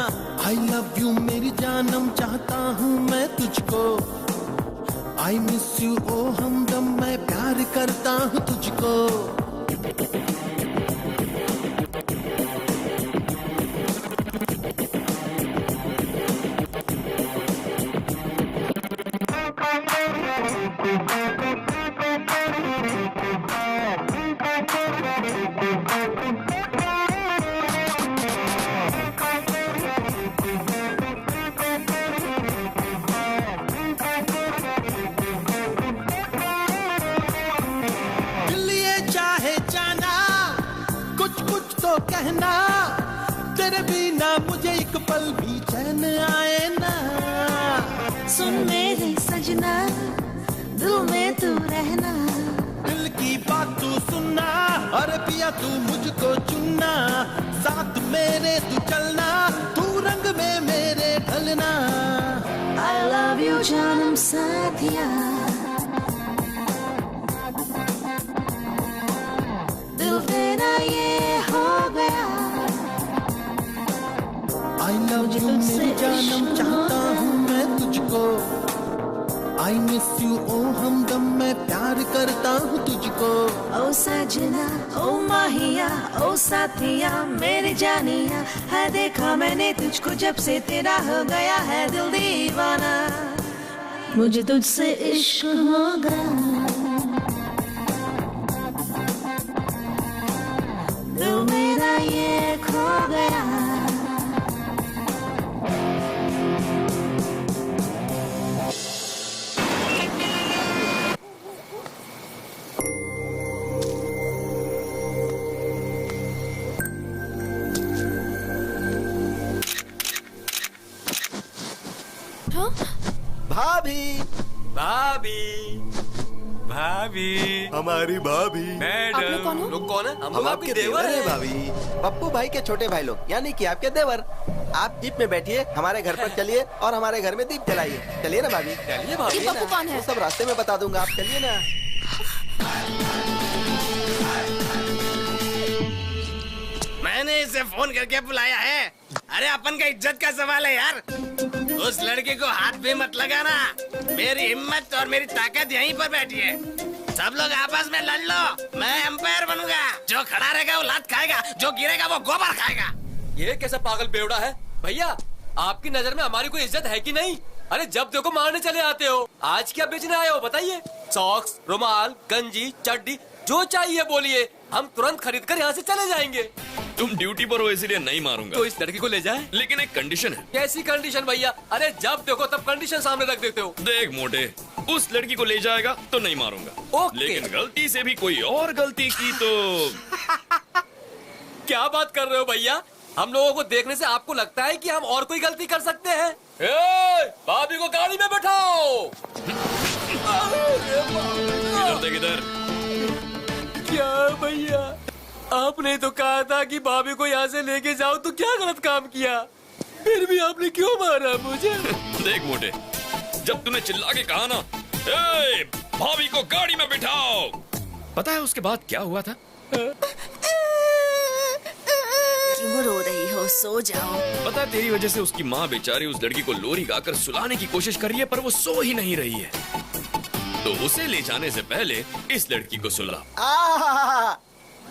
I love you मेरी जानम, चाहता हूँ मैं तुझको। I miss you ओ हमदम, मैं प्यार करता हूँ तुझको। कहना तेरे बिना मुझे एक पल भी चैन आए ना। सुन मेरे सजना दिल में तू रहना, दिल की बात तू सुनना, और पिया तू मुझको चुनना। साथ मेरे तू चलना, तू रंग में मेरे ढलना। I love you जानम साथिया, दिल तेरा ये हो गया। I love you मेरी जानम, चाहता हूँ मैं तुझको। I miss you ओ हमदम, मैं प्यार करता हूँ तुझको। ओ सजना ओ माहिया ओ साथिया मेरी जानिया, है देखा मैंने तुझको जब से तेरा हो गया है दिल दीवाना। मुझे तुझसे इश्क हो गया, दिल मेरा ये खो गया। भाभी भाभी भाभी हमारी भाभी मैडम। लोग कौन है? हम आपके देवर हैं भाभी। पप्पू भाई के छोटे भाई लोग, यानी कि आपके देवर। आप जीप में बैठिए, हमारे घर पर चलिए और हमारे घर में दीप जलाइए। चलिए ना भाभी। चलिए भाभी। ये पप्पू कौन है? वो सब रास्ते में बता दूंगा, आप चलिए ना। मैंने इसे फोन करके बुलाया है। अरे अपन का इज्जत का सवाल है यार। उस लड़के को हाथ भी मत लगाना। मेरी हिम्मत और मेरी ताकत यहीं पर बैठी है। सब लोग आपस में लड़ लो, मैं एम्पायर बनूंगा। जो खड़ा रहेगा वो लात खाएगा, जो गिरेगा वो गोबर खाएगा। ये कैसा पागल बेवड़ा है? भैया आपकी नजर में हमारी कोई इज्जत है कि नहीं? अरे जब देखो मारने चले आते हो। आज क्या बेचने आए हो बताइए? सॉक्स, रुमाल, गंजी, चड्डी, जो चाहिए बोलिए, हम तुरंत खरीद कर यहाँ से चले जाएंगे। तुम ड्यूटी पर हो इसलिए नहीं मारूंगा। तो इस लड़की को ले जाए। लेकिन एक कंडीशन है। कैसी कंडीशन भैया? अरे जब देखो तब कंडीशन सामने रख देते हो। देख मोटे, उस लड़की को ले जाएगा तो नहीं मारूंगा। लेकिन गलती से भी कोई और गलती की तो क्या बात कर रहे हो भैया? हम लोगों को देखने से आपको लगता है कि हम और कोई गलती कर सकते हैं? भाभी को गाड़ी में बैठाओ। इधर देख इधर। क्या भैया, आपने तो कहा था कि भाभी को यहाँ से लेके जाओ, तो क्या गलत काम किया? फिर भी आपने क्यों मारा मुझे? देख मोटे, जब तूने चिल्ला के कहा ना, ए, भाभी को गाड़ी में बिठाओ, पता है उसके बाद क्या हुआ था? क्यों रो रही हो? सो जाओ। पता है तेरी वजह से उसकी माँ बेचारी उस लड़की को लोरी गाकर सुलाने की कोशिश कर रही है, पर वो सो ही नहीं रही है। तो उसे ले जाने से पहले इस लड़की को सुला।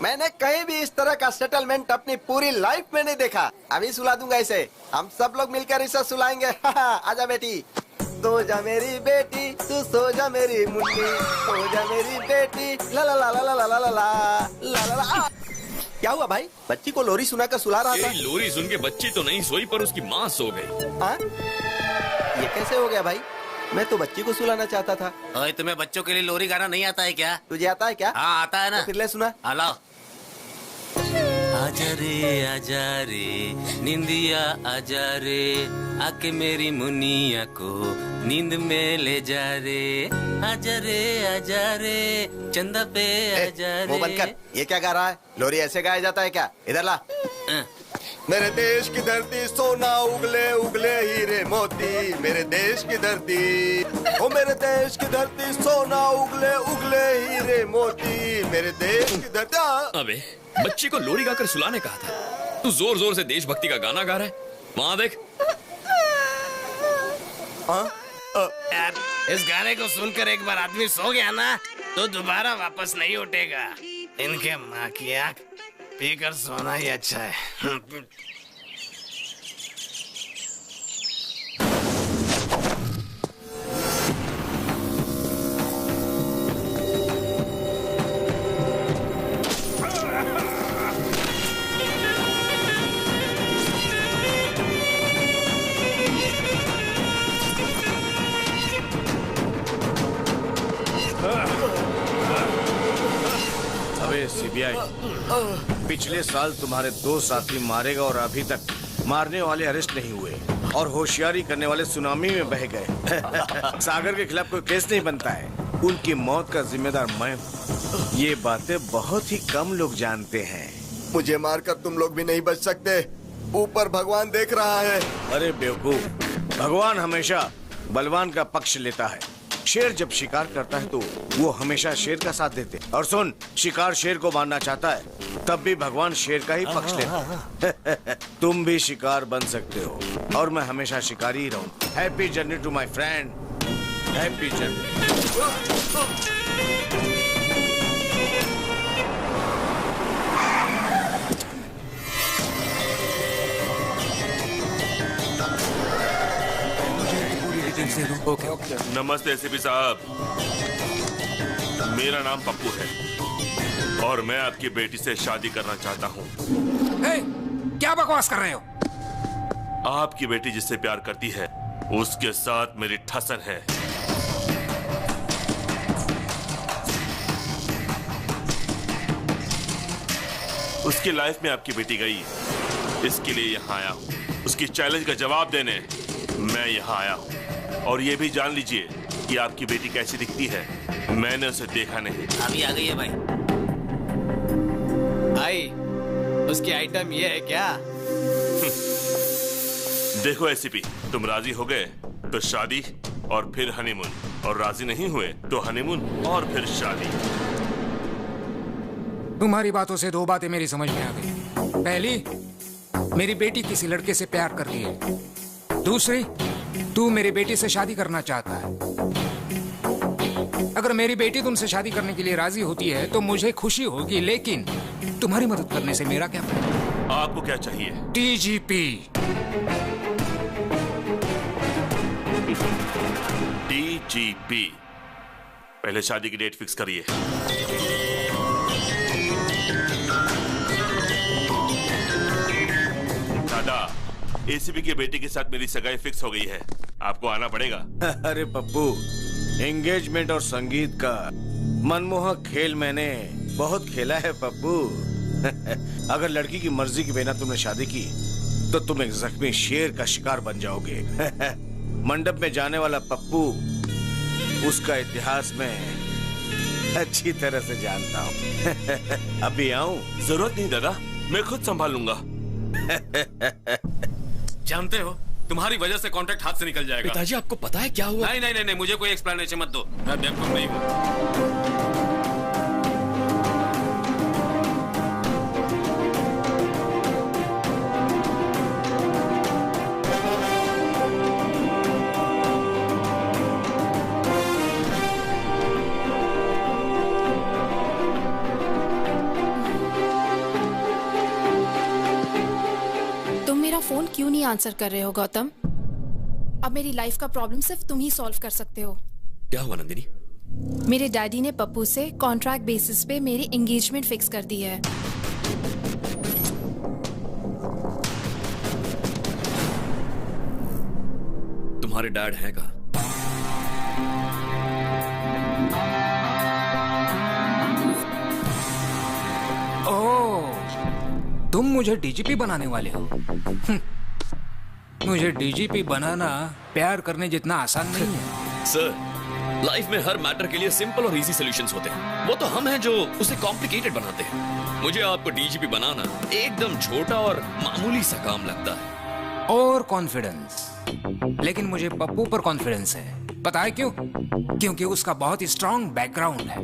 मैंने कहीं भी इस तरह का सेटलमेंट अपनी पूरी लाइफ में नहीं देखा। अभी सुला दूंगा इसे। हम सब लोग मिलकर इसे सुलाएंगे। आजा बेटी, सो जा मेरी बेटी, तू सो जा मेरी मुन्नी, सो जा मेरी बेटी। ला ला ला ला ला ला ला ला ला ला। क्या हुआ भाई? बच्ची को लोरी सुनाकर सुला रहा था। लोरी सुन के बच्ची तो नहीं सोई, पर उसकी माँ सो गई। ये कैसे हो गया भाई? मैं तो बच्ची को सुलाना चाहता था। ओए, तुम्हें बच्चों के लिए लोरी गाना नहीं आता है क्या? तुझे आता है क्या? हाँ आता है ना। तो फिर ले सुना। लाओ। आजा रे निंदिया आजा रे, आके मेरी मुनिया को नींद में ले जा रे। आजा रे चंदा पे आजा रे। वो बंद कर। ये क्या गा रहा है? लोरी ऐसे गाया जाता है क्या? इधर ला। मेरे देश की धरती सोना उगले उगले हीरे मोती, मेरे देश की धरती, ओ मेरे देश की धरती सोना उगले उगले हीरे मोती, मेरे देश की धरती। अबे बच्ची को लोरी गाकर सुलाने कहा था, तू जोर जोर से देशभक्ति का गाना गा रहा है। वहाँ देख। यार, इस गाने को सुनकर एक बार आदमी सो गया ना, तो दोबारा वापस नहीं उठेगा। इनके माँ की आँख पीकर सोना ही अच्छा है। अबे सीबीआई, पिछले साल तुम्हारे 2 साथी मारे गए और अभी तक मारने वाले अरेस्ट नहीं हुए और होशियारी करने वाले सुनामी में बह गए। सागर के खिलाफ कोई केस नहीं बनता है, उनकी मौत का जिम्मेदार मैं हूँ। ये बातें बहुत ही कम लोग जानते हैं। मुझे मारकर तुम लोग भी नहीं बच सकते, ऊपर भगवान देख रहा है। अरे बेवकूफ, भगवान हमेशा बलवान का पक्ष लेता है। शेर जब शिकार करता है तो वो हमेशा शेर का साथ देते। और सुन, शिकार शेर को मारना चाहता है तब भी भगवान शेर का ही पक्ष लेता है। तुम भी शिकार बन सकते हो और मैं हमेशा शिकारी ही रहूं। Happy journey to my friend, happy journey. नमस्ते एसीपी साहब, मेरा नाम पप्पू है और मैं आपकी बेटी से शादी करना चाहता हूँ। क्या बकवास कर रहे हो? आपकी बेटी जिससे प्यार करती है उसके साथ मेरी ठसन है। उसकी लाइफ में आपकी बेटी गई, इसके लिए यहाँ आया हूँ। उसकी चैलेंज का जवाब देने मैं यहाँ आया हूँ। और ये भी जान लीजिए कि आपकी बेटी कैसी दिखती है। मैंने उसे देखा नहीं। अभी आ गई है भाई। भाई उसकी आइटम ये है क्या? देखो एसीपी, तुम राजी हो गए तो शादी और फिर हनीमून, और राजी नहीं हुए तो हनीमून और फिर शादी। तुम्हारी बातों से दो बातें मेरी समझ में आ गई। पहली, मेरी बेटी किसी लड़के से प्यार कर रही है। दूसरी, तू मेरी बेटी से शादी करना चाहता है। अगर मेरी बेटी तुमसे शादी करने के लिए राजी होती है तो मुझे खुशी होगी, लेकिन तुम्हारी मदद करने से मेरा क्या फायदा? आपको क्या चाहिए? डीजीपी। डीजीपी। पहले शादी की डेट फिक्स करिए। दादा, एसीपी की बेटी के साथ मेरी सगाई फिक्स हो गई है, आपको आना पड़ेगा। अरे पप्पू, एंगेजमेंट और संगीत का मनमोहक खेल मैंने बहुत खेला है पप्पू। अगर लड़की की मर्जी के बिना तुमने शादी की तो तुम एक जख्मी शेर का शिकार बन जाओगे। मंडप में जाने वाला पप्पू उसका इतिहास में अच्छी तरह से जानता हूँ। अभी आऊं? जरूरत नहीं दादा, मैं खुद संभाल लूंगा। जानते हो, तुम्हारी वजह से कॉन्ट्रैक्ट हाथ से निकल जाएगा। पिताजी आपको पता है क्या हुआ? नहीं नहीं नहीं, मुझे कोई एक्सप्लेनेशन मत दो, मैं बेवकूफ नहीं हूँ। फोन क्यों नहीं आंसर कर रहे हो गौतम? अब मेरी लाइफ का प्रॉब्लम सिर्फ तुम ही सॉल्व कर सकते हो। क्या हुआ नंदिनी? मेरे डैडी ने पप्पू से कॉन्ट्रैक्ट बेसिस पे मेरी एंगेजमेंट फिक्स कर दी है। तुम्हारे डैड हैं कहाँ? तुम मुझे डीजीपी बनाने वाले हो? मुझे डीजीपी बनाना प्यार करने जितना आसान नहीं है। सर, लाइफ में हर मैटर के लिए सिंपल और इजी सॉल्यूशंस होते हैं। वो तो हम हैं जो उसे कॉम्प्लिकेटेड बनाते हैं। मुझे आपको डीजीपी बनाना एकदम छोटा और मामूली सा काम लगता है। और कॉन्फिडेंस, लेकिन मुझे पप्पू पर कॉन्फिडेंस है। पता है क्यों? क्योंकि उसका बहुत ही स्ट्रॉन्ग बैकग्राउंड है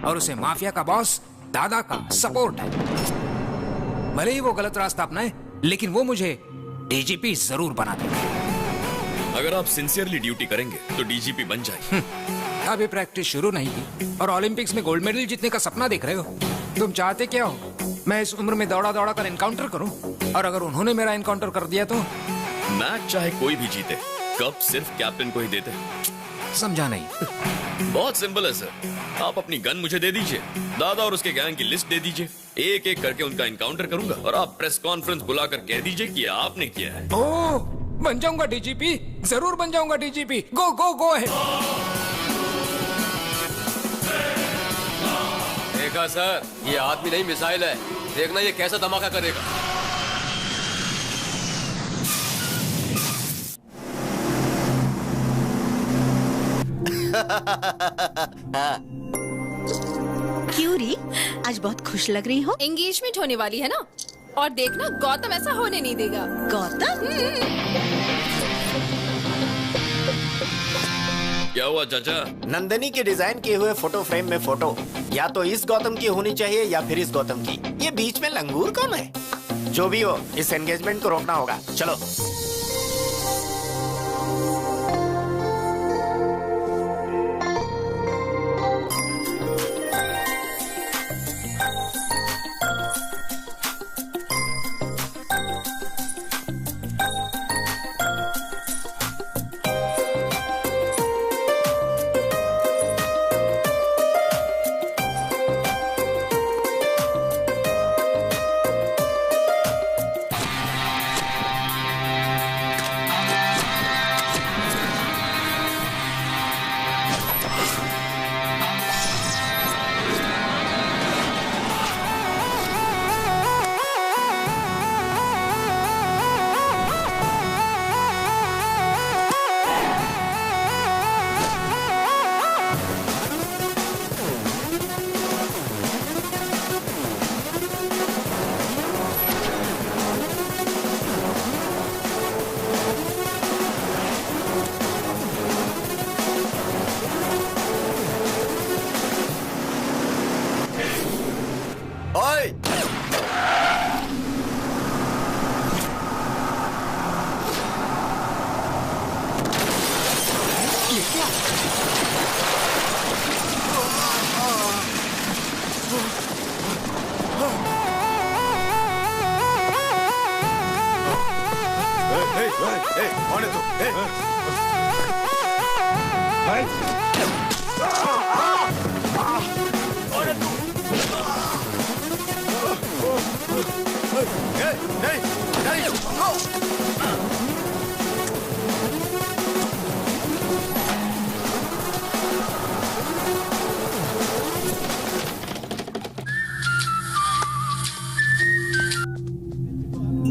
और उसे माफिया का बॉस दादा का सपोर्ट है। भले ही वो गलत रास्ता अपनाए, लेकिन वो मुझे डीजीपी जरूर बना देगा। अगर आप सिंसियरली ड्यूटी करेंगे तो डीजीपी बन जाएंगे। अभी प्रैक्टिस शुरू नहीं की और ओलंपिक्स में गोल्ड मेडल जीतने का सपना देख रहे हो। तुम चाहते क्या हो? मैं इस उम्र में दौड़ा दौड़ा कर एनकाउंटर करूं? और अगर उन्होंने मेरा एनकाउंटर कर दिया तो? मैच चाहे कोई भी जीते, कप सिर्फ कैप्टन को ही देते। समझा नहीं। बहुत सिंपल है सर। आप अपनी गन मुझे दे दीजिए, दादा और उसके गैंग की लिस्ट दे दीजिए, एक एक करके उनका एनकाउंटर करूंगा और आप प्रेस कॉन्फ्रेंस बुलाकर कह दीजिए कि आपने किया है। ओह, बन जाऊंगा डीजीपी, जरूर बन जाऊंगा डीजीपी। गो गो गो है। देखा सर, ये आदमी नहीं मिसाइल है। देखना ये कैसा धमाका करेगा। क्यों री, आज बहुत खुश लग रही हो? एंगेजमेंट होने वाली है ना, और देखना गौतम ऐसा होने नहीं देगा। गौतम? क्या हुआ चाचा? नंदिनी के डिजाइन किए हुए फोटो फ्रेम में फोटो या तो इस गौतम की होनी चाहिए या फिर इस गौतम की। ये बीच में लंगूर कौन है? जो भी हो, इस एंगेजमेंट को रोकना होगा। चलो। कौन है तू?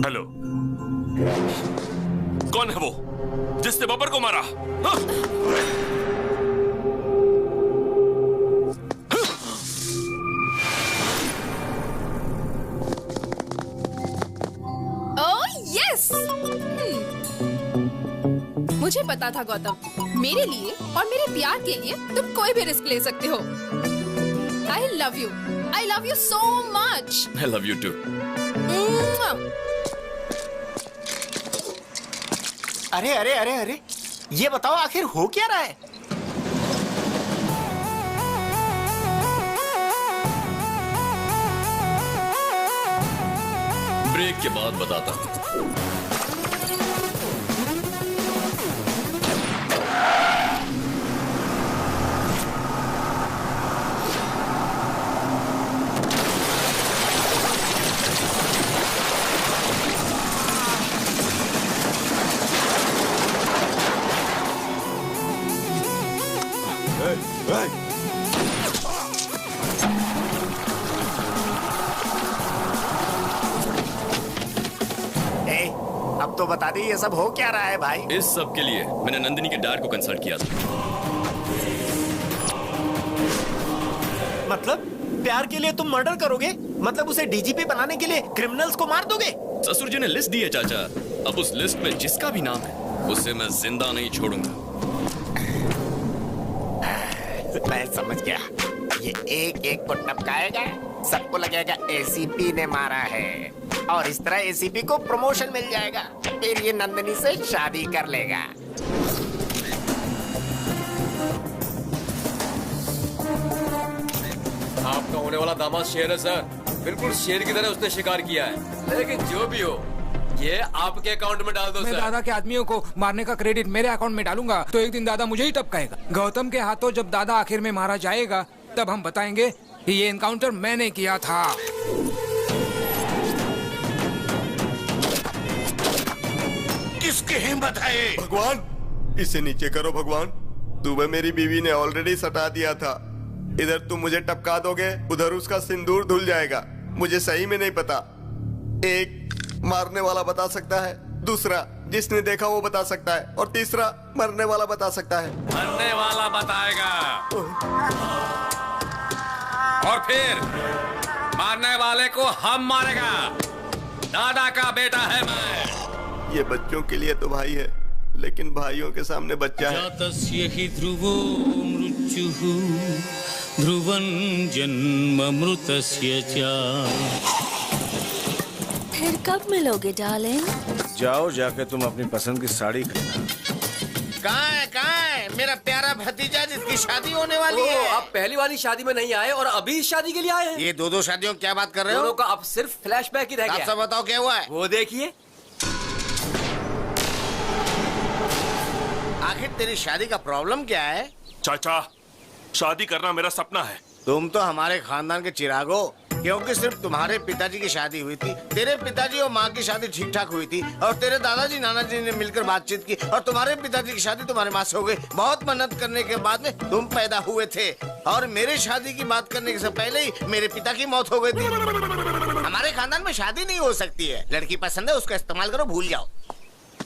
हेलो, कौन है वो जिसने बब्बर को मारा? हाँ? मुझे पता था गौतम, मेरे लिए और मेरे प्यार के लिए तुम कोई भी रिस्क ले सकते हो। I love you so much. I love you too. अरे अरे अरे अरे, ये बताओ आखिर हो क्या रहा है? ब्रेक के बाद बताता हूँ। अब तो बता दी ये सब हो क्या रहा है भाई? इस सब के लिए मैंने नंदिनी के डैड को कंसल्ट किया था। मतलब प्यार के लिए तुम मर्डर करोगे? मतलब उसे डीजीपी बनाने के लिए क्रिमिनल्स को मार दोगे? ससुर जी ने लिस्ट दी है चाचा। अब उस लिस्ट में जिसका भी नाम है उसे मैं जिंदा नहीं छोड़ूंगा। मैं समझ गया, ये एक एक को टपकाएगा, सबको लगेगा एसीपी ने मारा है और इस तरह एसीपी को प्रमोशन मिल जाएगा, फिर ये नंदिनी से शादी कर लेगा। आपका होने वाला दामाद शेर है सर, बिल्कुल शेर की तरह उसने शिकार किया है। लेकिन जो भी हो, ये आपके अकाउंट में डाल दो मैं सर। दादा के आदमियों को मारने का क्रेडिट मेरे अकाउंट में डालूंगा तो एक दिन दादा मुझे ही टपकाएगा। गौतम के हाथों जब दादा आखिर में मारा जाएगा तब हम बताएंगे कि ये एनकाउंटर मैंने किया था। किसकी हिम्मत है ये? भगवान, इसे नीचे करो भगवान। सुबह मेरी बीवी ने ऑलरेडी सटा दिया था। इधर तुम मुझे टपका दोगे, उधर उसका सिंदूर धुल जाएगा। मुझे सही में नहीं पता। एक मारने वाला बता सकता है, दूसरा जिसने देखा वो बता सकता है, और तीसरा मरने वाला बता सकता है। मरने वाला बताएगा और फिर मारने वाले को हम मारेगा। दादा का बेटा है मैं। ये बच्चों के लिए तो भाई है, लेकिन भाइयों के सामने बच्चा है। जातस्य हि ध्रुवो मृत्युः ध्रुवं जन्ममृतस्य च। फिर कब मिलोगे डार्लिंग? जाओ, जाके तुम अपनी पसंद की साड़ी खरीदो। कहाँ है मेरा प्यारा भतीजा जिसकी शादी होने वाली है? आप पहली वाली शादी में नहीं आए और अभी इस शादी के लिए आए हैं। ये दो शादियों क्या बात कर रहे हो? दोनों का अब सिर्फ फ्लैशबैक ही रह गया। आप सब बताओ क्या हुआ है? वो देखिए। आखिर तेरी शादी का प्रॉब्लम क्या है? चाचा, शादी करना मेरा सपना है। तुम तो हमारे खानदान के चिराग हो, क्योंकि सिर्फ तुम्हारे पिताजी की शादी हुई थी, तेरे पिताजी और माँ की शादी ठीक ठाक हुई थी, और तेरे दादाजी नानाजी ने मिलकर बातचीत की, और तुम्हारे पिताजी की शादी तुम्हारे माँ से हो गई। बहुत मेहनत करने के बाद में तुम पैदा हुए थे, और मेरे शादी की बात करने से पहले ही मेरे पिता की मौत हो गई थी। हमारे खानदान में शादी नहीं हो सकती है। लड़की पसंद है, उसका इस्तेमाल करो, भूल जाओ।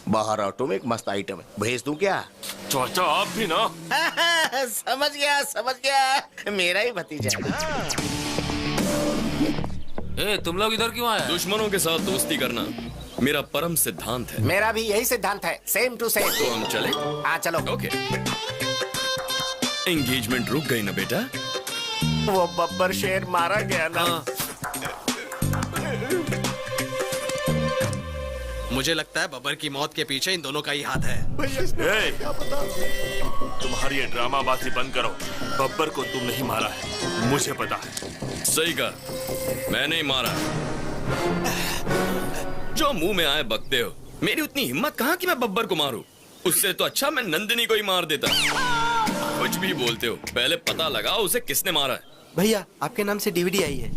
बाहर ऑटो में एक मस्त आइटम है, भेज दूं क्या? चाचा आप भी ना। समझ गया, मेरा ही भतीजा है ना। तुम लोग इधर क्यों आए? दुश्मनों के साथ दोस्ती करना मेरा परम सिद्धांत है। मेरा भी यही सिद्धांत है, सेम टू सेम। तो हम चले? हाँ चलो। ओके। एंगेजमेंट रुक गई ना बेटा? वो बब्बर शेर मारा गया ना। मुझे लगता है बब्बर की मौत के पीछे इन दोनों का ही हाथ है। ए, तुम्हारी ये ड्रामाबाजी बंद करो। बब्बर को तुम नहीं मारा है, मुझे पता है। सही कहा, मैं नहीं मारा। जो मुंह में आए बकते हो। मेरी उतनी हिम्मत कहाँ कि मैं बब्बर को मारूं? उससे तो अच्छा मैं नंदिनी को ही मार देता। कुछ भी बोलते हो, पहले पता लगाओ उसे किसने मारा है। भैया आपके नाम से डीवीडी आई है।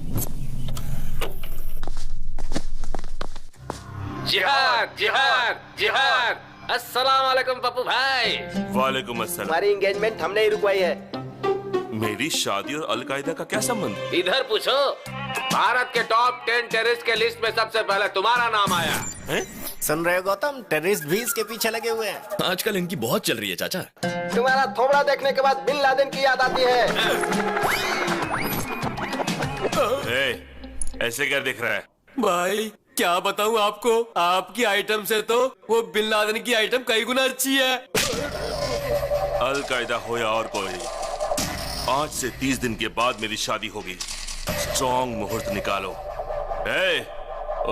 जिहाद जिहाद जिहाद। अस्सलाम वालेकुम पप्पू भाई। वालेकुम अस्सलाम। हमारी एंगेजमेंट हमने ही रुकवाई है। मेरी शादी और अलकायदा का क्या संबंध? इधर पूछो। भारत के टॉप 10 टेररिस्ट के लिस्ट में सबसे पहले तुम्हारा नाम आया है? सुन रहे हो गौतम, टेररिस्ट भी इसके पीछे लगे हुए हैं। आजकल इनकी बहुत चल रही है चाचा। तुम्हारा थोबड़ा देखने के बाद बिन लादेन की याद आती है। ऐसे क्या दिख रहा है? भाई क्या बताऊं आपको, आपकी आइटम से तो वो बिन लादेन की आइटम कई गुना अच्छी है। अलकायदा हो या और कोई, आज से 30 दिन के बाद मेरी शादी होगी। स्ट्रॉन्ग मुहूर्त निकालो।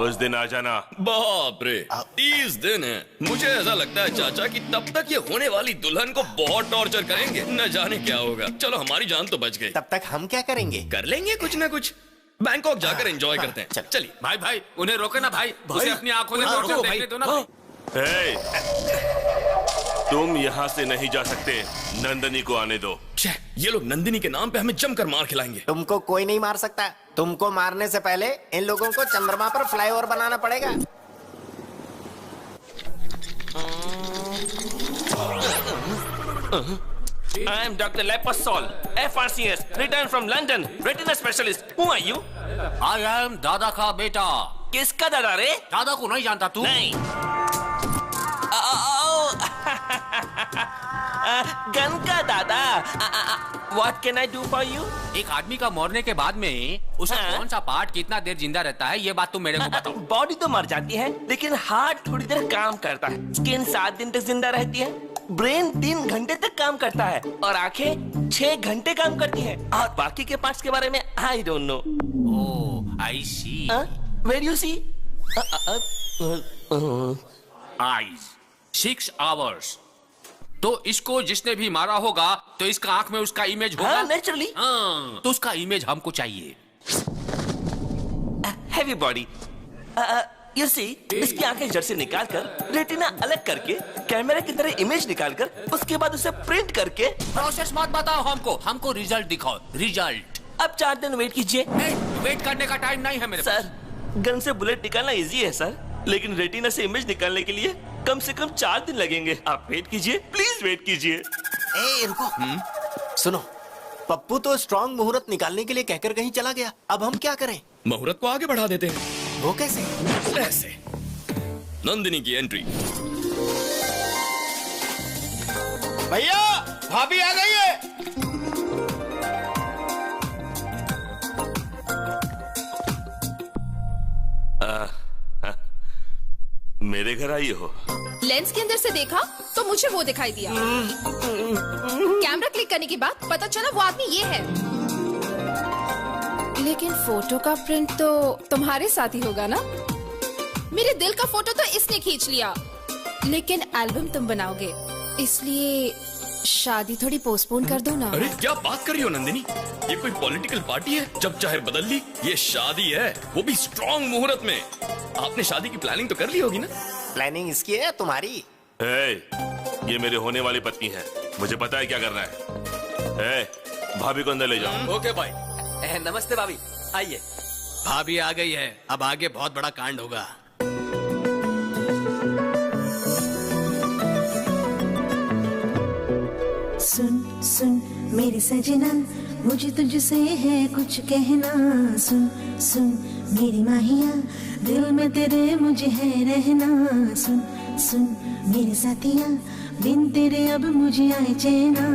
उस दिन आ जाना। बाप रे, 30 दिन है। मुझे ऐसा लगता है चाचा कि तब तक ये होने वाली दुल्हन को बहुत टॉर्चर करेंगे। न जाने क्या होगा। चलो हमारी जान तो बच गई। तब तक हम क्या करेंगे? कर लेंगे कुछ ना कुछ। बैंकॉक जाकर एंजॉय करते हैं। चलिए भाई भाई उन्हें रोके ना भाई, उसे अपनी आंखों से देखने दो ना। तुम यहाँ से नहीं जा सकते, नंदिनी को आने दो। ये लोग नंदिनी के नाम पे हमें जमकर मार खिलाएंगे। तुमको कोई नहीं मार सकता। तुमको मारने से पहले इन लोगों को चंद्रमा पर फ्लाईओवर बनाना पड़ेगा। I am Dr. Lepasol, FRCS, returned from London, retina specialist. Who are you? I am दादा का बेटा। किसका दादा रे? दादा को नहीं जानता तू? नहीं। गन का दादा। What can I do for you? एक आदमी का मरने के बाद में उसका कौन सा पार्ट कितना देर जिंदा रहता है, ये बात तुम मेरे को बताओ। बॉडी तो मर जाती है, लेकिन हार्ट थोड़ी देर काम करता है। स्किन 7 दिन तक जिंदा रहती है। ब्रेन 3 घंटे तक काम करता है और आंखें 6 घंटे काम करती है। और बाकी के पार्ट्स के बारे में I don't know. Oh, I see. Where you see? Eyes 6 hours. तो इसको जिसने भी मारा होगा तो इसका आंख में उसका इमेज होगा। नेचुरली। तो उसका इमेज हमको चाहिए। Heavy body. You see, इसकी आंखें जड़ से निकालकर रेटिना अलग करके कैमरे की तरह इमेज निकालकर उसके बाद उसे प्रिंट करके। प्रोसेस मत बताओ हमको रिजल्ट दिखाओ। रिजल्ट। अब 4 दिन वेट कीजिए। नहीं, वेट करने का टाइम नहीं है मेरे पास। सर, गन से बुलेट निकालना इजी है सर, लेकिन रेटिना से इमेज निकालने के लिए कम से कम 4 दिन लगेंगे। आप वेट कीजिए, प्लीज वेट कीजिए। ए, रुको। सुनो, पप्पू तो स्ट्रॉन्ग मुहूर्त निकालने के लिए कहकर कहीं चला गया। अब हम क्या करें? मुहूर्त को आगे बढ़ा देते हैं। वो कैसे? ऐसे। नंदिनी की एंट्री। भैया, भाभी आ गई है। मेरे घर आई हो? लेंस के अंदर से देखा तो मुझे वो दिखाई दिया। कैमरा क्लिक करने के बाद पता चला वो आदमी ये है। लेकिन फोटो का प्रिंट तो तुम्हारे साथ ही होगा ना? मेरे दिल का फोटो तो इसने खींच लिया, लेकिन एल्बम तुम बनाओगे, इसलिए शादी थोड़ी पोस्टपोन कर दो ना। अरे क्या बात कर रही हो नंदिनी? ये कोई पॉलिटिकल पार्टी है जब चाहे बदल ली? ये शादी है, वो भी स्ट्रॉन्ग मुहूर्त में। आपने शादी की प्लानिंग तो कर ली होगी ना? प्लानिंग इसकी है तुम्हारी? ये मेरे होने वाली पत्नी है, मुझे पता है क्या करना है। भाभी को अंदर ले जाओ। ओके भाई। नमस्ते भाभी, आइए। भाभी आ गई है, अब आगे बहुत बड़ा कांड होगा। सुन सुन मेरे सजना, मुझे तुझसे है कुछ कहना। सुन सुन मेरी माहिया, दिल में तेरे मुझे है रहना। सुन सुन मेरे साथिया, बिन तेरे अब मुझे आए चैना।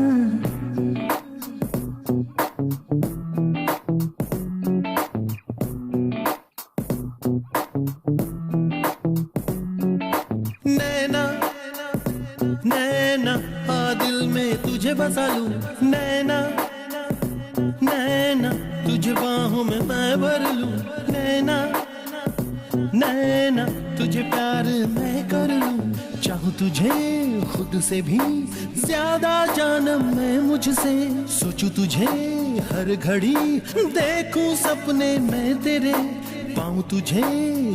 तुझे बसा लूं नैना नैना, तुझे बाहों में मैं भर लूं नैना नैना तुझे प्यार मैं कर लूं, चाहूं तुझे खुद से भी ज्यादा जानम मैं मुझसे, सोचूं तुझे हर घड़ी, देखूं सपने मैं तेरे, पाऊं तुझे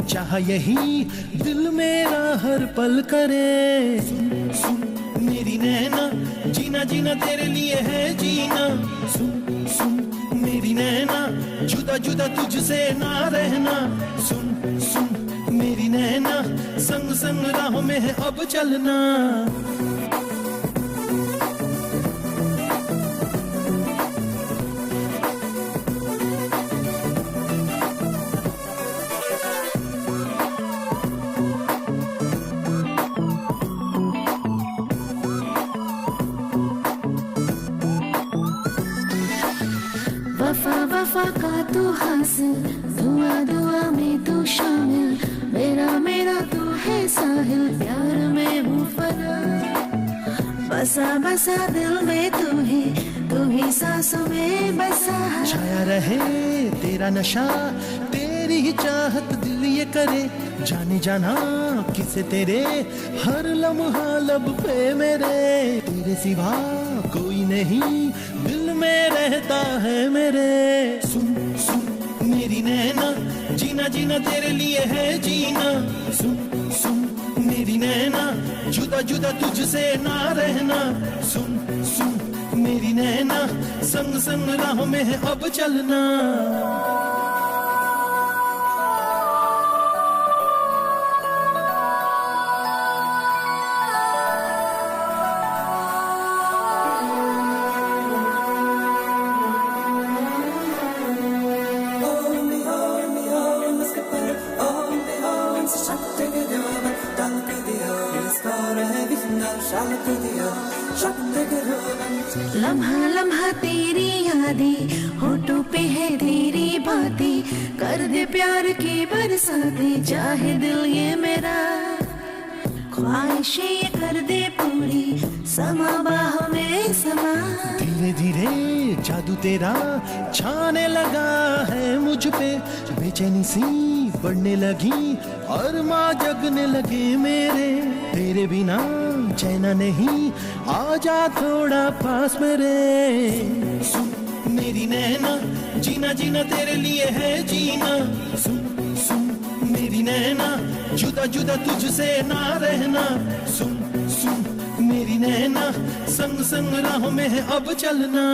चाह यही दिल मेरा हर पल करे। सुन सुन मेरी नैना, जीना जीना तेरे लिए है जीना, सुन सुन मेरी नैना, जुदा जुदा तुझसे ना रहना, सुन सुन मेरी नैना, संग संग राहों में है अब चलना। वफा वफा का तू हासिल, दुआ दुआ में तू शामिल, मेरा मेरा तू है साहिल, प्यार में हूँ फना, बसा बसा दिल में तू ही सांसों में बसा। छाया रहे तेरा नशा, तेरी ही चाहत दिल ये करे, जाने जाना किसे तेरे हर लम्हा लब पे मेरे, तेरे सिवा कोई नहीं दिल में रहता है मेरे। सुन सुन मेरी नैना, जीना जीना तेरे लिए है जीना, सुन सुन मेरी नैना, जुदा जुदा तुझसे ना रहना, सुन सुन मेरी नैना, संग संग राहों में है अब चलना। लम्हा लम्हा तेरी यादें, होठों पे है तेरी बातें, कर दे प्यार की बरसातें, चाहे दिल ये मेरा, ख्वाहिशें ये कर दे पूरी, समा बाहों में समा। धीरे धीरे जादू तेरा छाने लगा है मुझ पे, बेचैनी सी बढ़ने लगी और माँ जगने लगे मेरे, तेरे बिना चैना नहीं, आजा थोड़ा पास मेरे। सुन मेरी नैना, जीना जीना तेरे लिए है जीना, सुन सुन मेरी नैना, जुदा जुदा तुझसे ना रहना, सुन सुन मेरी नैना, संग संग राहों में है अब चलना।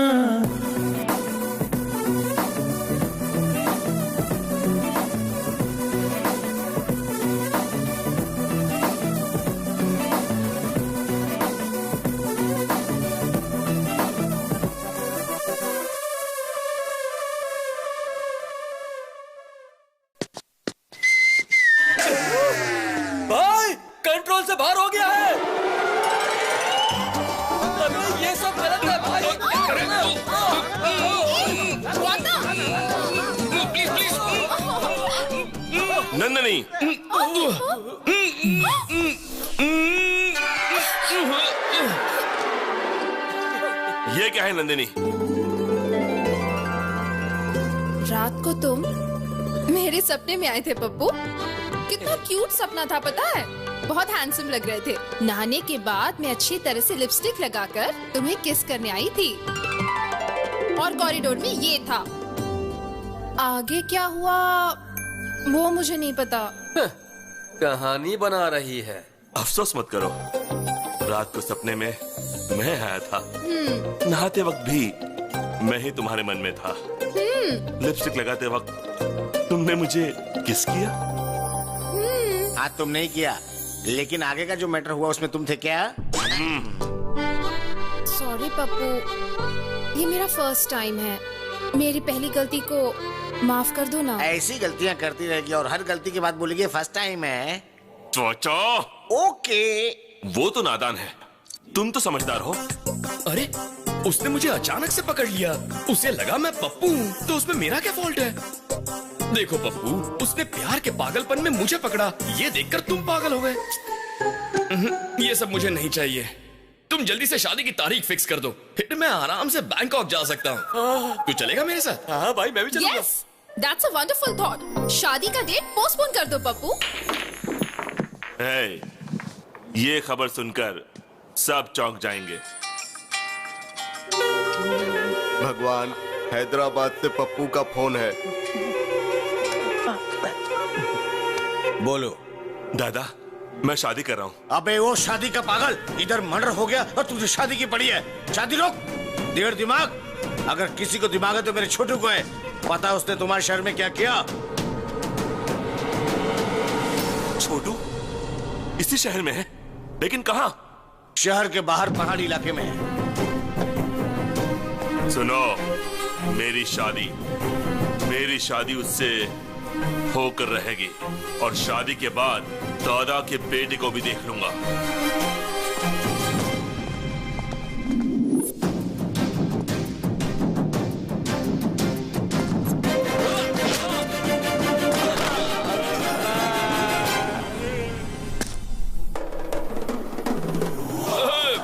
भाई कंट्रोल से बाहर हो गया है, अबे ये सब गलत है भाई। प्लीज प्लीज नंदनी, ये क्या है नंदिनी? रात को तुम मेरे सपने में आए थे पप्पू, कितना क्यूट सपना था पता है, बहुत हैंडसम लग रहे थे। नहाने के बाद मैं अच्छी तरह से लिपस्टिक लगाकर तुम्हें किस करने आई थी, और कॉरिडोर में ये था। आगे क्या हुआ वो मुझे नहीं पता। कहानी बना रही है। अफसोस मत करो, रात को सपने में मैं आया था, नहाते वक्त भी मैं ही तुम्हारे मन में था, लिपस्टिक लगाते वक्त तुमने मुझे किस किया? हाँ तुम नहीं किया, लेकिन आगे का जो मैटर हुआ उसमें तुम थे क्या? सॉरी पप्पू, ये मेरा फर्स्ट टाइम है, मेरी पहली गलती को माफ कर दो ना। ऐसी गलतियां करती रहेगी और हर गलती के बाद बोलेगी फर्स्ट टाइम है। चोचो ओके, वो तो नादान है, तुम तो समझदार हो। अरे उसने मुझे अचानक से पकड़ लिया, उसे लगा मैं पप्पू हूँ, तो उसमें मेरा क्या फॉल्ट है? देखो पप्पू, उसने प्यार के पागलपन में मुझे पकड़ा, ये देखकर तुम पागल हो गए। ये सब मुझे नहीं चाहिए, तुम जल्दी से शादी की तारीख फिक्स कर दो, फिर मैं आराम से बैंकॉक जा सकता हूँ। तू चलेगा मेरे साथ? हाँ भाई मैं भी चलूंगा। Yes! That's a wonderful thought. शादी का डेट पोस्टपोन कर दो पप्पू। है, ये खबर सुनकर सब चौंक जाएंगे। भगवान, हैदराबाद से पप्पू का फोन है। बोलो। दादा, मैं शादी कर रहा हूँ। अबे वो शादी का पागल, इधर मर्डर हो गया और तुझे शादी की पड़ी है। शादी रोक। देर दिमाग, अगर किसी को दिमाग है तो मेरे छोटू को है। पता उसने तुम्हारे शहर में क्या किया? छोटू इसी शहर में है, लेकिन कहाँ? शहर के बाहर पहाड़ी इलाके में है। सुनो, मेरी शादी उससे होकर रहेगी और शादी के बाद दादा के बेटे को भी देख लूंगा।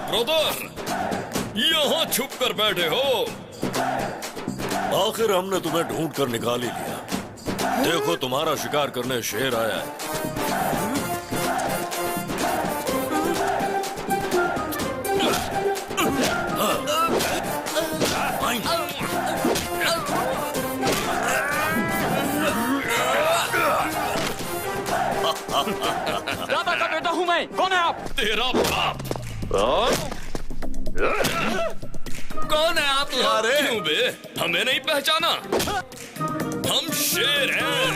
ब्रदर, यहाँ छुप कर बैठे हो? आखिर हमने तुम्हें ढूंढ कर निकाल ही लिया। देखो, तुम्हारा शिकार करने शेर आया है। दादा का बेटा हूँ मैं। कौन है आप? तेरा बाप। कौन है आप? क्यों बे? हमें नहीं पहचाना? हम शेर हैं।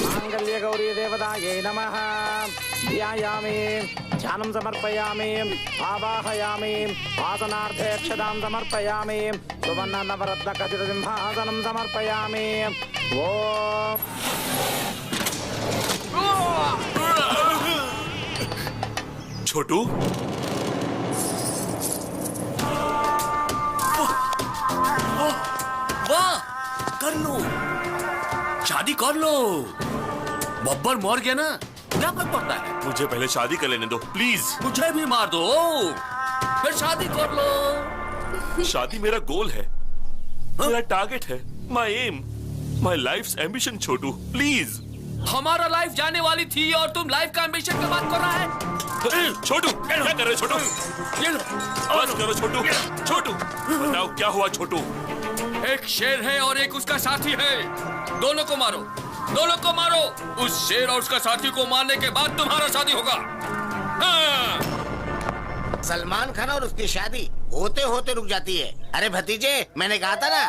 मांगल्य गौरी देवतायै नमः। ध्यायामि, ध्यानं समर्पयामि, आवाहयामि, आसनार्थे अक्षतां समर्पयामि, सुवर्ण नवरत्न खचित सिंहासनं समर्पयामि। छोटू, वाह, कर लो, शादी कर लो। बब्बर मर गया ना, क्या फर्क पड़ता है? मुझे पहले शादी कर लेने दो प्लीज। मुझे भी मार दो, फिर शादी कर लो। शादी मेरा गोल है, मेरा टारगेट है, my aim, my life's ambition. Chhotu please. हमारा लाइफ जाने वाली थी और तुम लाइफ का एम्बिशन की बात कर रहा है? छोटू, क्या कर रहे हो छोटू? आवाज करो छोटू। छोटू, बताओ क्या हुआ छोटू? एक शेर है और एक उसका साथी है। दोनों को मारो, दोनों को मारो। उस शेर और उसका साथी को मारने के बाद तुम्हारा शादी होगा। हाँ। सलमान खान और उसकी शादी होते होते रुक जाती है। अरे भतीजे, मैंने कहा था ना,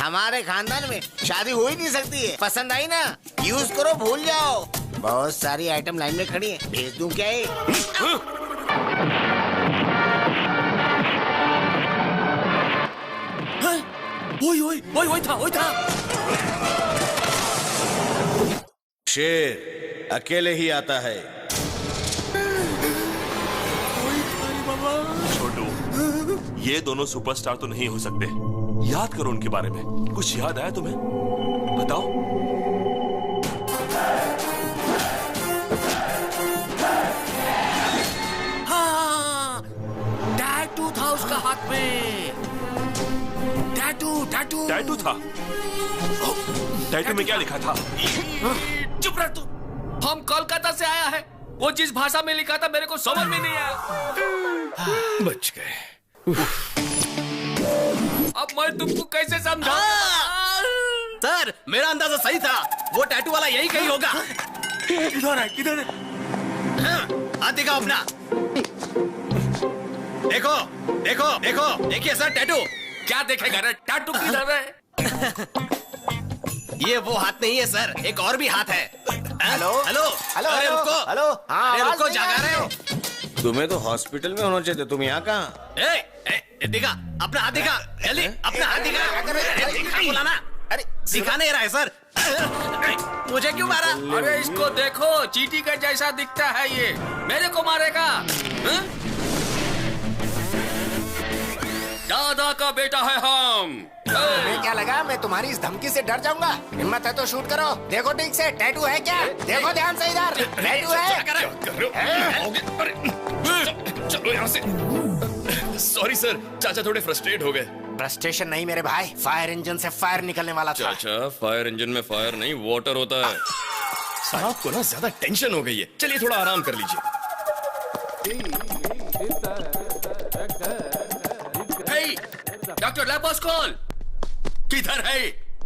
हमारे खानदान में शादी हो ही नहीं सकती है। पसंद आई ना, यूज करो, भूल जाओ। बहुत सारी आइटम लाइन में खड़ी है, भेज दूं क्या है? वही था। शेर अकेले ही आता है। छोटू, ये दोनों सुपरस्टार तो नहीं हो सकते। याद करो उनके बारे में। कुछ याद आया तुम्हें? बताओ। हाँ, टैटू था उसका हाथ में। टैटू था? टैटू में क्या लिखा था? चुप रह तू। हम कोलकाता से आया है। वो जिस भाषा में लिखा था मेरे को समझ में नहीं आया। बच गए। अब मैं तुमको कैसे समझाऊं? सर, मेरा अंदाजा सही था। वो टैटू वाला यही कहीं होगा। किधर है? हाथ दिखाओ अपना। देखो, देखिए सर, टैटू। क्या देखेगा रे? टैटू किधर है? ये वो हाथ नहीं है सर, एक और भी हाथ है। हेलो। अरे रुको, अरे रुको, जागा रहे हो? तुम्हें तो हॉस्पिटल में होना चाहिए, तुम यहाँ कहाँ? दिखा, अपना हाथ दिखा, जल्दी अपना हाथ दिखा। दिखा बोला ना, अरे दिखा नहीं रहा है सर। मुझे क्यों मारा? अरे इसको देखो, चींटी का जैसा दिखता है ये। मेरे को मारेगा? दादा का बेटा है हम। तुम्हें क्या लगा मैं तुम्हारी इस धमकी से डर जाऊंगा? हिम्मत है तो शूट करो। देखो ठीक से, टैटू है क्या? देखो ध्यान से इधर, टैटू है। चलो यहाँ से। सॉरी सर, चाचा थोड़े फ्रस्ट्रेट हो गए। फ्रस्ट्रेशन नहीं मेरे भाई, फायर इंजन से फायर निकलने वाला था। चाचा फायर इंजन में फायर नहीं वाटर होता है। साहब को ना ज्यादा टेंशन हो गई है, चलिए थोड़ा आराम कर लीजिए। डॉक्टर लेपोस्कोल किधर है?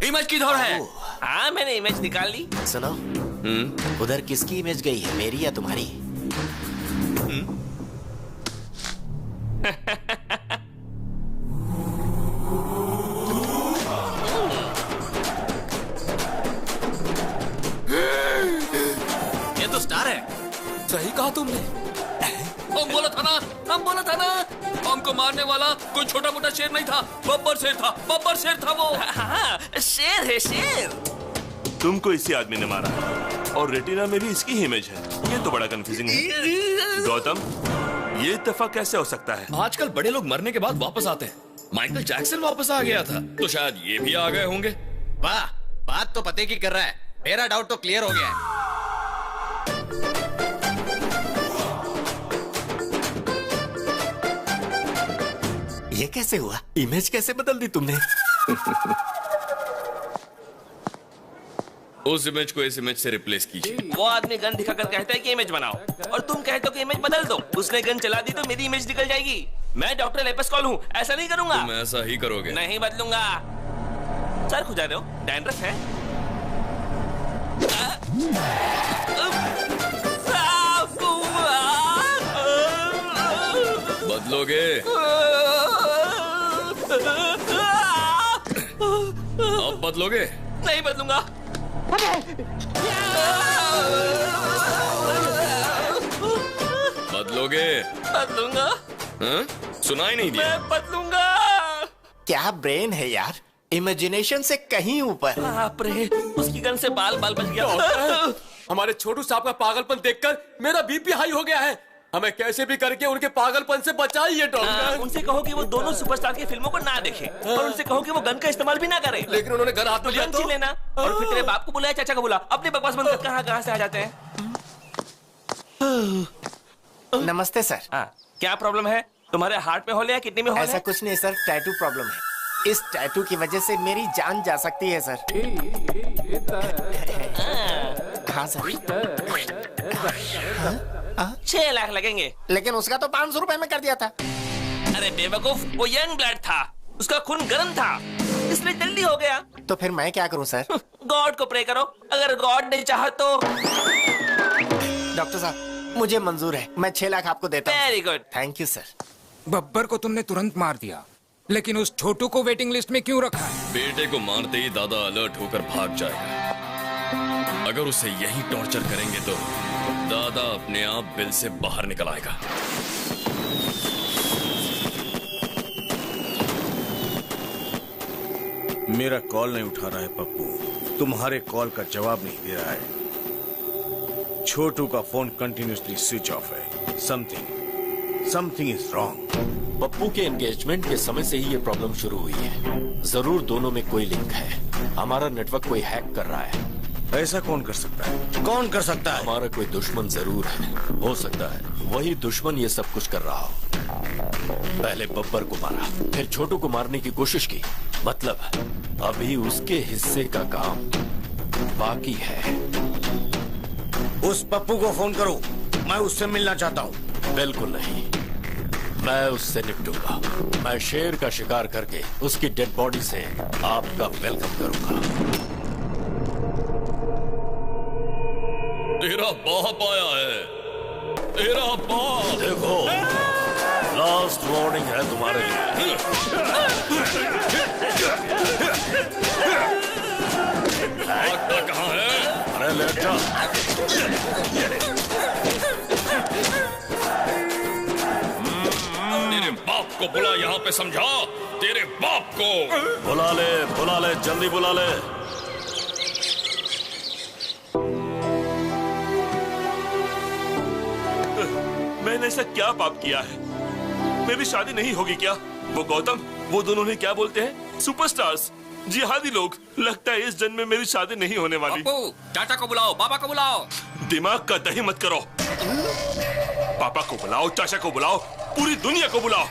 इमेज किधर है? हाँ मैंने इमेज निकाल ली। सुनो, उधर किसकी इमेज गई है, मेरी या तुम्हारी? ये तो स्टार है। सही कहा तुमने। हम बोला था ना, हमको मारने वाला कोई छोटा मोटा शेर नहीं था, बब्बर शेर था वो। हाँ, शेर है शेर। तुमको इसी आदमी ने मारा है और रेटिना में भी इसकी ही इमेज है। ये तो बड़ा कंफ्यूजिंग है। गौतम, ये इत्तेफाक कैसे हो सकता है? आजकल बड़े लोग मरने के बाद वापस आते हैं। माइकल जैक्सन वापस आ गया था, तो शायद ये भी आ गए होंगे। वाह, बात तो पते की कर रहा है। मेरा डाउट तो क्लियर हो गया है। ये कैसे हुआ? इमेज कैसे बदल दी तुमने? उस इमेज को इस इमेज से रिप्लेस कीजिए। वो आदमी गन दिखाकर कहता है कि इमेज बनाओ और तुम कहते हो कि इमेज बदल दो। उसने गन चला दी तो मेरी इमेज निकल जाएगी। मैं डॉक्टर लेपेस्कॉल हूँ, ऐसा नहीं करूंगा। तुम ऐसा ही करोगे? नहीं बदलूंगा। सर खुजा रहे हो, डैंड्रफ है। बदलोगे? अब बदलोगे? नहीं बदलूंगा। बदलोगे? बदलूंगा। हाँ? सुनाई नहीं दिया? मैं बदलूंगा। क्या ब्रेन है यार, इमेजिनेशन से कहीं ऊपर। बाप रे, उसकी गन से बाल बच गया। हमारे छोटू साहब का पागलपन देखकर मेरा बीपी हाई हो गया है। हमें कैसे भी करके उनके पागलपन से बचाइए डॉक्टर। उनसे कहो कि वो दोनों सुपरस्टार की फिल्मों को ना देखें और उनसे कहो कि वो गन का इस्तेमाल भी ना करें। लेकिन उन्होंने गन हाथ में लिया तो लेना और फिर तेरे बाप को बुलाया, चाचा को बुला। अपने बकवास बंद कर, कहाँ से आ जाते हैं। नमस्ते सर। क्या प्रॉब्लम है? तुम्हारे हार्ट में होल या किडनी में होल? ऐसा कुछ नहीं सर, टैटू प्रॉब्लम है। इस टैटू की वजह से मेरी जान जा सकती है सर। हाँ सर। 6 लाख लगेंगे। लेकिन उसका तो 500 रुपए में कर दिया था। अरे बेवकूफ, वो यंग ब्लड था, उसका खून गर्म था, इसलिए जल्दी हो गया। तो फिर मैं क्या करूं सर? गॉड को प्रे करो, अगर गॉड ने चाहा तो। डॉक्टर साहब, मुझे मंजूर है, मैं 6 लाख आपको देता हूं। Very good. Thank you sir. Babbar को तुमने तुरंत मार दिया, लेकिन उस छोटू को वेटिंग लिस्ट में क्यों रखा है? बेटे को मारते ही दादा अलर्ट होकर भाग जाएगा। अगर उसे यही टॉर्चर करेंगे तो दादा अपने आप बिल से बाहर निकल आएगा। मेरा कॉल नहीं उठा रहा है पप्पू, तुम्हारे कॉल का जवाब नहीं दे रहा है। छोटू का फोन कंटिन्यूसली स्विच ऑफ है। Something is wrong. पप्पू के एंगेजमेंट के समय से ही ये प्रॉब्लम शुरू हुई है। जरूर दोनों में कोई लिंक है। हमारा नेटवर्क कोई हैक कर रहा है। ऐसा कौन कर सकता है? कौन कर सकता है? हमारा कोई दुश्मन जरूर है। हो सकता है वही दुश्मन ये सब कुछ कर रहा हो। पहले बब्बर को मारा, फिर छोटू को मारने की कोशिश की। मतलब अभी उसके हिस्से का काम बाकी है। उस पप्पू को फोन करो, मैं उससे मिलना चाहता हूँ। बिल्कुल नहीं, मैं उससे निपटूंगा। मैं शेर का शिकार करके उसकी डेड बॉडी से आपका वेलकम करूंगा। तेरा बाप आया है, तेरा बाप। देखो, लास्ट वार्निंग है तुम्हारे लिए। भागता कहाँ है? अरे लेट जा। तेरे बाप को बुला, यहाँ पे समझा। तेरे बाप को बुला ले, जल्दी बुला ले। मैंने ऐसा क्या पाप किया है? मेरी शादी नहीं होगी क्या? वो गौतम, वो दोनों ने क्या बोलते हैं? सुपरस्टार्स, जिहादी लोग। लगता है इस जन्म में मेरी शादी नहीं होने वाली। चाचा को बुलाओ, बाबा को बुलाओ। दिमाग का दही मत करो। पापा को बुलाओ, चाचा को बुलाओ, पूरी दुनिया को बुलाओ।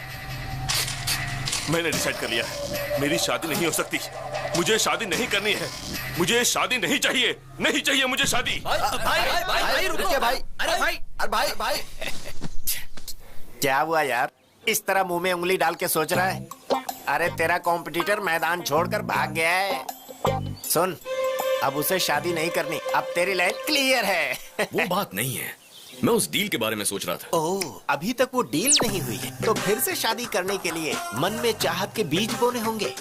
मैंने डिसाइड कर लिया है, मेरी शादी नहीं हो सकती। मुझे शादी नहीं करनी है, मुझे शादी नहीं चाहिए, नहीं चाहिए मुझे शादी। भाई रुकिए भाई, अरे भाई क्या हुआ यार, इस तरह मुंह में उंगली डाल के सोच रहा है? अरे तेरा कॉम्पिटिटर मैदान छोड़कर भाग गया है। सुन, अब उसे शादी नहीं करनी, अब तेरी लाइन क्लियर है। वो बात नहीं है, मैं उस डील के बारे में सोच रहा था। ओह, अभी तक वो डील नहीं हुई है, तो फिर से शादी करने के लिए मन में चाहत के बीज बोने होंगे।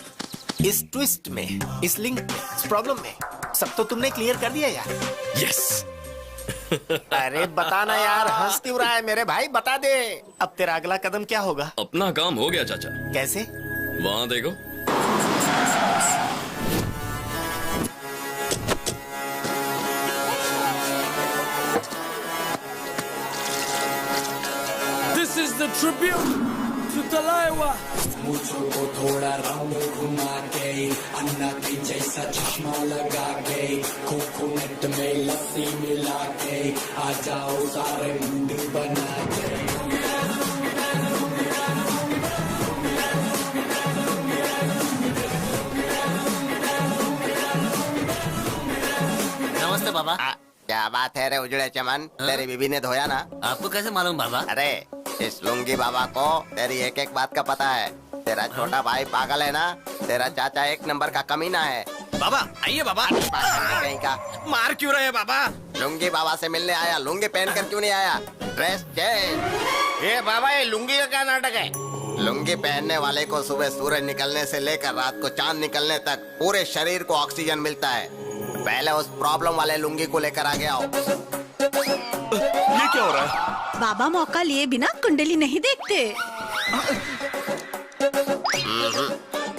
इस ट्विस्ट में, इस लिंक में, इस प्रॉब्लम में, सब तो तुमने क्लियर कर दिया यार। यस। अरे बताना यार, हंस क्यों रहा है मेरे भाई, बता दे। अब तेरा अगला कदम क्या होगा? अपना काम हो गया चाचा। कैसे? वहाँ देखो। This is the tribute to Talaiwa. मुझको थोड़ा राउंड घुमा के अन्ना के जैसा चश्मा लगा के कोकोनट में लस्सी मिला के आ जाओ सारे मुंड बना के। नमस्ते बाबा। क्या बात है रे उजड़े चमन, तेरी बीबी ने धोया ना? आपको कैसे मालूम बाबा? अरे इस लुंगी बाबा को तेरी एक एक बात का पता है। तेरा छोटा भाई पागल है ना, तेरा चाचा एक नंबर का कमीना है। बाबा आइए बाबा। कहीं का मार क्यों रहे बाबा? लुंगी बाबा से मिलने आया, लुंगी पहन कर क्यों नहीं आया? Dress change. ये बाबा, ये लुंगी का क्या नाटक है? लुंगी पहनने वाले को सुबह सूरज निकलने से लेकर रात को चांद निकलने तक पूरे शरीर को ऑक्सीजन मिलता है। पहले उस प्रॉब्लम वाले लुंगी को लेकर आ गया हो। ये क्या हो रहा है? बाबा मौका लिए बिना कुंडली नहीं देखते।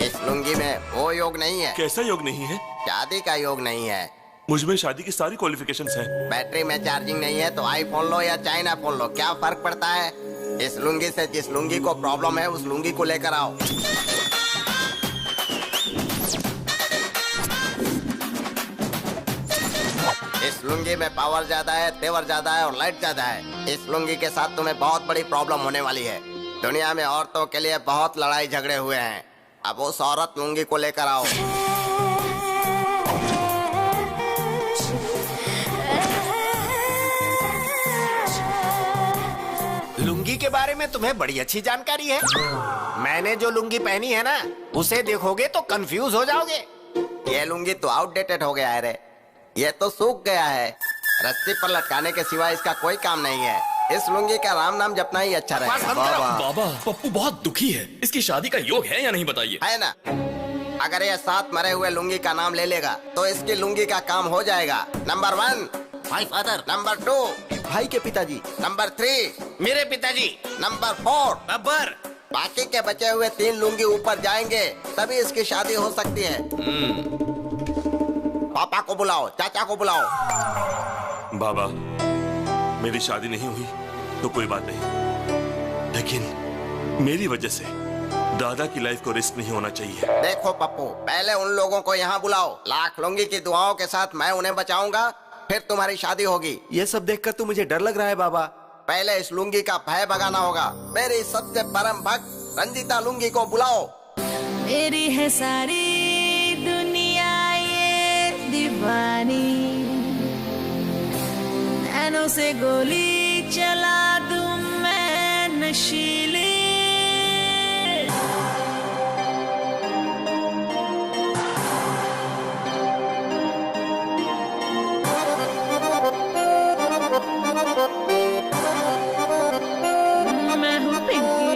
इस लुंगी में वो योग नहीं है। कैसा योग नहीं है? शादी का योग नहीं है। मुझमें शादी की सारी क्वालिफिकेशंस हैं। बैटरी में चार्जिंग नहीं है तो आईफोन लो या चाइना फोन लो, क्या फर्क पड़ता है? इस लुंगी से जिस लुंगी को प्रॉब्लम है उस लुंगी को लेकर आओ। इस लुंगी में पावर ज्यादा है, तेवर ज्यादा है और लाइट ज्यादा है। इस लुंगी के साथ तुम्हें बहुत बड़ी प्रॉब्लम होने वाली है। दुनिया में औरतों के लिए बहुत लड़ाई झगड़े हुए हैं। अब उस औरत लुंगी को लेकर आओ। लुंगी के बारे में तुम्हें बड़ी अच्छी जानकारी है। मैंने जो लुंगी पहनी है ना, उसे देखोगे तो कंफ्यूज हो जाओगे। ये लुंगी तो आउटडेटेड हो गया है रे, ये तो सूख गया है। रस्सी पर लटकाने के सिवा इसका कोई काम नहीं है। इस लुंगी का राम नाम जपना ही अच्छा रहेगा। बाबा, पप्पू बहुत दुखी है। इसकी शादी का योग है या नहीं बताइए? है ना? अगर ये 7 मरे हुए लुंगी का नाम ले लेगा तो इसकी लुंगी का काम हो जाएगा। Number 1 my father. नंबर 2 भाई के पिताजी। नंबर 3 मेरे पिताजी। नंबर 4 बब्बर। बाकी के बचे हुए 3 लुंगी ऊपर जाएंगे तभी इसकी शादी हो सकती है। पापा को बुलाओ, चाचा को बुलाओ। बाबा, मेरी शादी नहीं हुई तो कोई बात नहीं, लेकिन मेरी वजह से दादा की लाइफ को रिस्क नहीं होना चाहिए। देखो पप्पू, पहले उन लोगों को यहाँ बुलाओ। लाख लुंगी की दुआओं के साथ मैं उन्हें बचाऊंगा, फिर तुम्हारी शादी होगी। ये सब देखकर तो मुझे डर लग रहा है बाबा। पहले इस लुंगी का भय भगाना होगा। मेरी सबसे परम भक्त रंजीता लुंगी को बुलाओ। मेरी है सारी दुनिया ये दीवानी, नैनों से गोली चला दूं मैं नशीली। मैं हूँ पिंकी,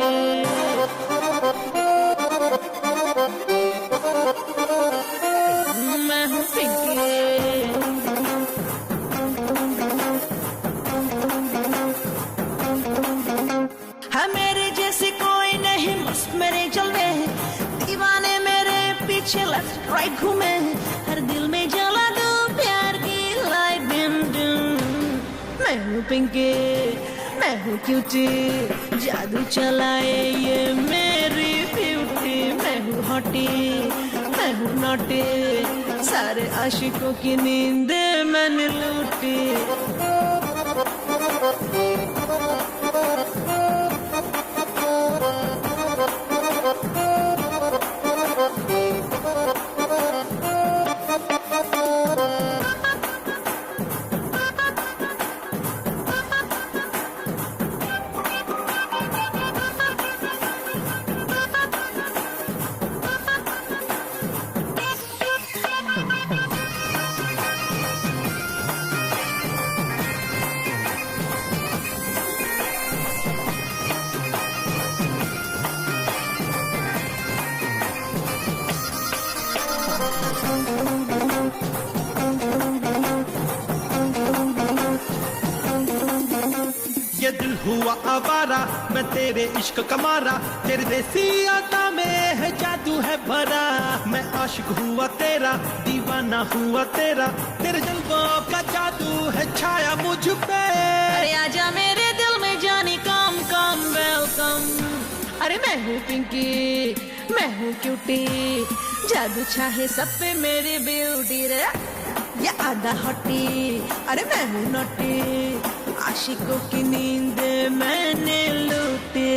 मैं हूँ पिंकी। हाँ मेरे जैसे कोई नहीं, मस्त मेरे जलवे, दीवाने मेरे पीछे लेफ्ट राइट घूमे, हर दिल में जला दूं प्यार की लाइट डिम डिम। मैं हूँ पिंकी, मैं हूँ क्यूटी, जादू चलाए ये मेरी ब्यूटी। मैं हूँ हॉटी, मैं हूँ नॉटी, सारे आशिकों की नींद मैंने लूटी। दिल हुआ आवारा, मैं तेरे इश्क का मारा, तेरे देसी अदा में है जादू है भरा। मैं आशिक हुआ तेरा, दीवाना हुआ तेरा, तेरे जल्वों का जादू है छाया मुझ पे। अरे आजा मेरे दिल में जानी, कम कम वेलकम। अरे मैं हूँ पिंकी, मैं हूँ क्यूटी, जादू चाहे सब पे मेरी ब्यूटी रे। या आधा हटी, अरे मैं हूँ नोटी, आशिकों की नींद मैंने लूटी।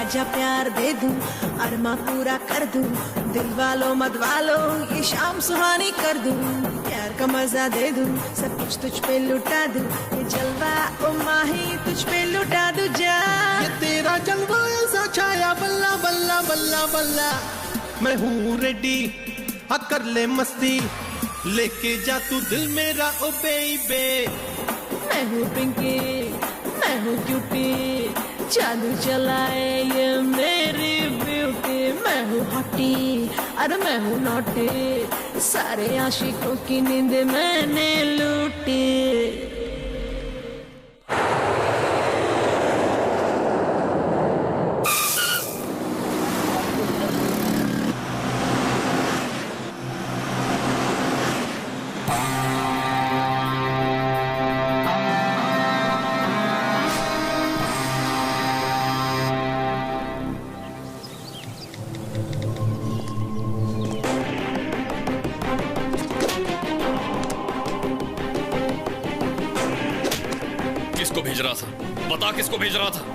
आजा प्यार दे दूं, अरमा पूरा कर दूं, दिल वालों मत वालों ये शाम सुहानी कर दूं। प्यार का मजा दे दूं, सब कुछ तुझ पे लुटा दूं, ये जलवा ओ माही तुझ पे लुटा दूं जा। ये तेरा जलवा ऐसा छाया बल्ला बल्ला बल्ला बल्ला। मैं हूँ रेडी, हाँ कर ले मस्ती, लेके जा तू दिल मेरा ओ बेबी। मैं हूँ पिंकी, मैं हूँ क्यूटी, जादू चलाए ये मेरी ब्यूटी। मैं हूँ हॉटी, अरे मैं हूँ नॉटी, सारे आशिकों की नींद मैंने लूटी। किसको भेज रहा था? बता किसको भेज रहा था?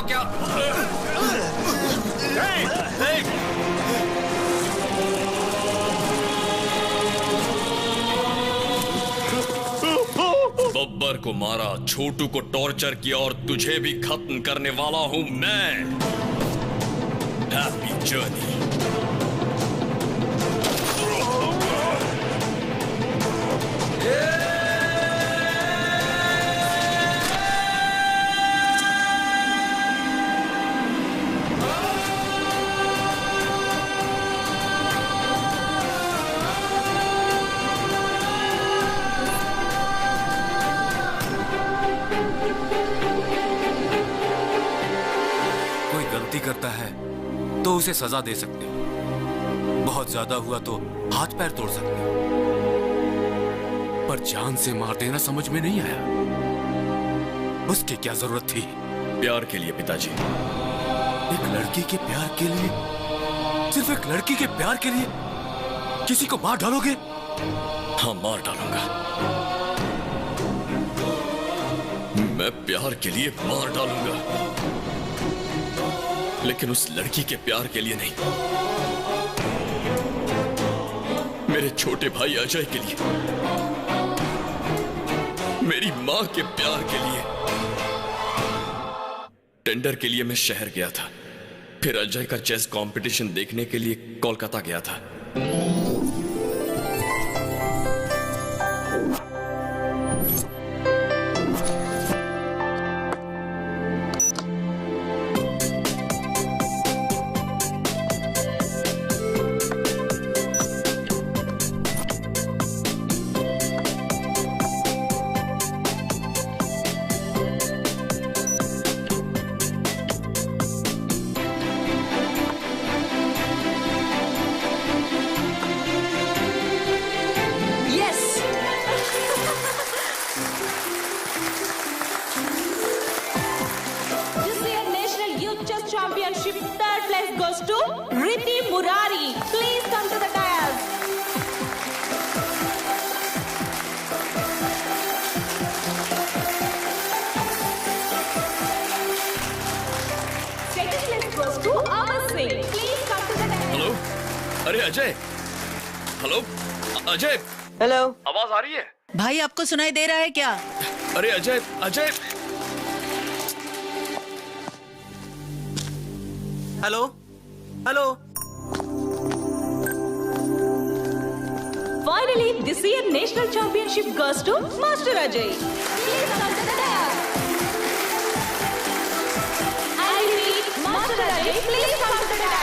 को क्या? बब्बर को मारा, छोटू को टॉर्चर किया और तुझे भी खत्म करने वाला हूं मैं। Happy journey. करता है तो उसे सजा दे सकते हो, बहुत ज्यादा हुआ तो हाथ पैर तोड़ सकते हो, पर जान से मार देना समझ में नहीं आया। उसकी क्या जरूरत थी? प्यार के लिए पिताजी। एक लड़की के प्यार के लिए, सिर्फ एक लड़की के प्यार के लिए किसी को मार डालोगे? हाँ, मार डालूंगा। मैं प्यार के लिए मार डालूंगा, लेकिन उस लड़की के प्यार के लिए नहीं, मेरे छोटे भाई अजय के लिए, मेरी मां के प्यार के लिए। टेंडर के लिए मैं शहर गया था, फिर अजय का चेस कंपटीशन देखने के लिए कोलकाता गया था। अजय, हेलो, आवाज आ रही है? भाई आपको सुनाई दे रहा है क्या? अरे Ajay, Ajay. Hello, hello. Finally, this year national championship goes to Master Ajay. Please come to the dais. I repeat, Master Ajay, please come to the dais.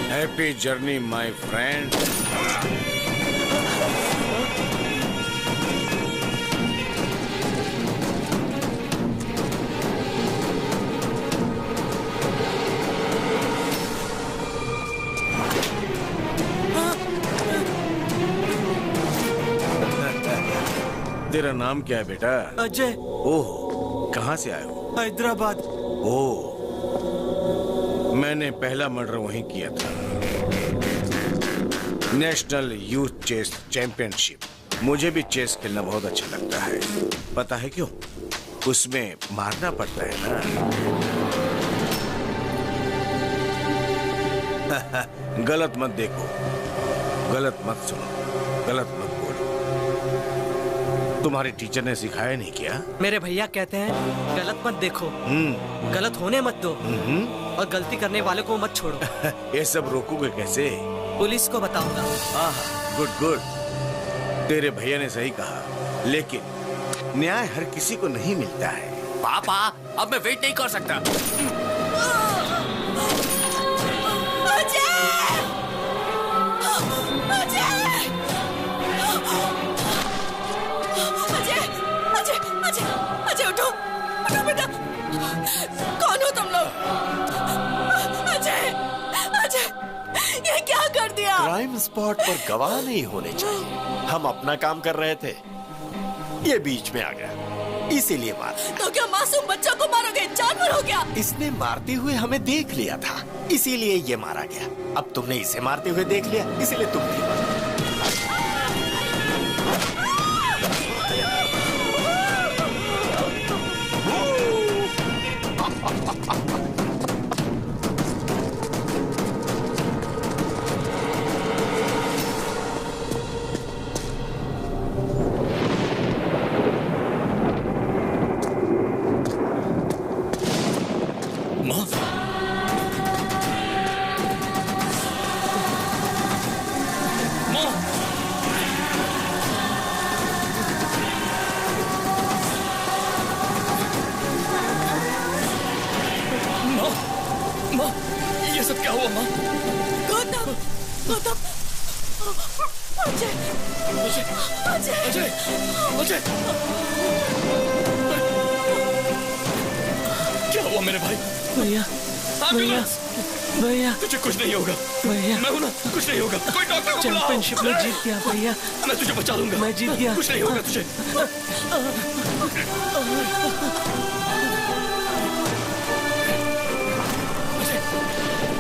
Happy journey, my friend. तेरा नाम क्या है बेटा? अजय। ओह, कहाँ से आए हो? हैदराबाद। ओह, मैंने पहला मर्डर वहीं किया था। National youth chess championship. मुझे भी चेस खेलना बहुत अच्छा लगता है। पता है क्यों? उसमें मारना पड़ता है ना। गलत मत देखो, गलत मत सुनो, गलत मत बोलो। तुम्हारे टीचर ने सिखाया नहीं क्या? मेरे भैया कहते हैं गलत मत देखो, गलत होने मत दो, और गलती करने वाले को मत छोड़ो। ये सब रोकोगे कैसे? पुलिस को बताऊंगा। गुड गुड, तेरे भैया ने सही कहा, लेकिन न्याय हर किसी को नहीं मिलता है। पापा, अब मैं वेट नहीं कर सकता। कौन हो तुम लोग? अजय, अजय, ये क्या कर दिया? क्राइम स्पॉट पर गवाह नहीं होने चाहिए। हम अपना काम कर रहे थे, ये बीच में आ गया, इसीलिए मारा। तो क्या मासूम बच्चों को मारोगे? जानवर हो गया। इसने मारते हुए हमें देख लिया था, इसीलिए ये मारा गया। अब तुमने इसे मारते हुए देख लिया, इसीलिए तुम भी मारा। तुझे कुछ नहीं होगा भैया। मैं हूं ना, कुछ नहीं होगा। कोई डॉक्टर को बुलाओ। चैंपियनशिप में जीत गया भैया। मैं तुझे बचा लूंगा। मैं जीत गया। कुछ नहीं होगा तुझे।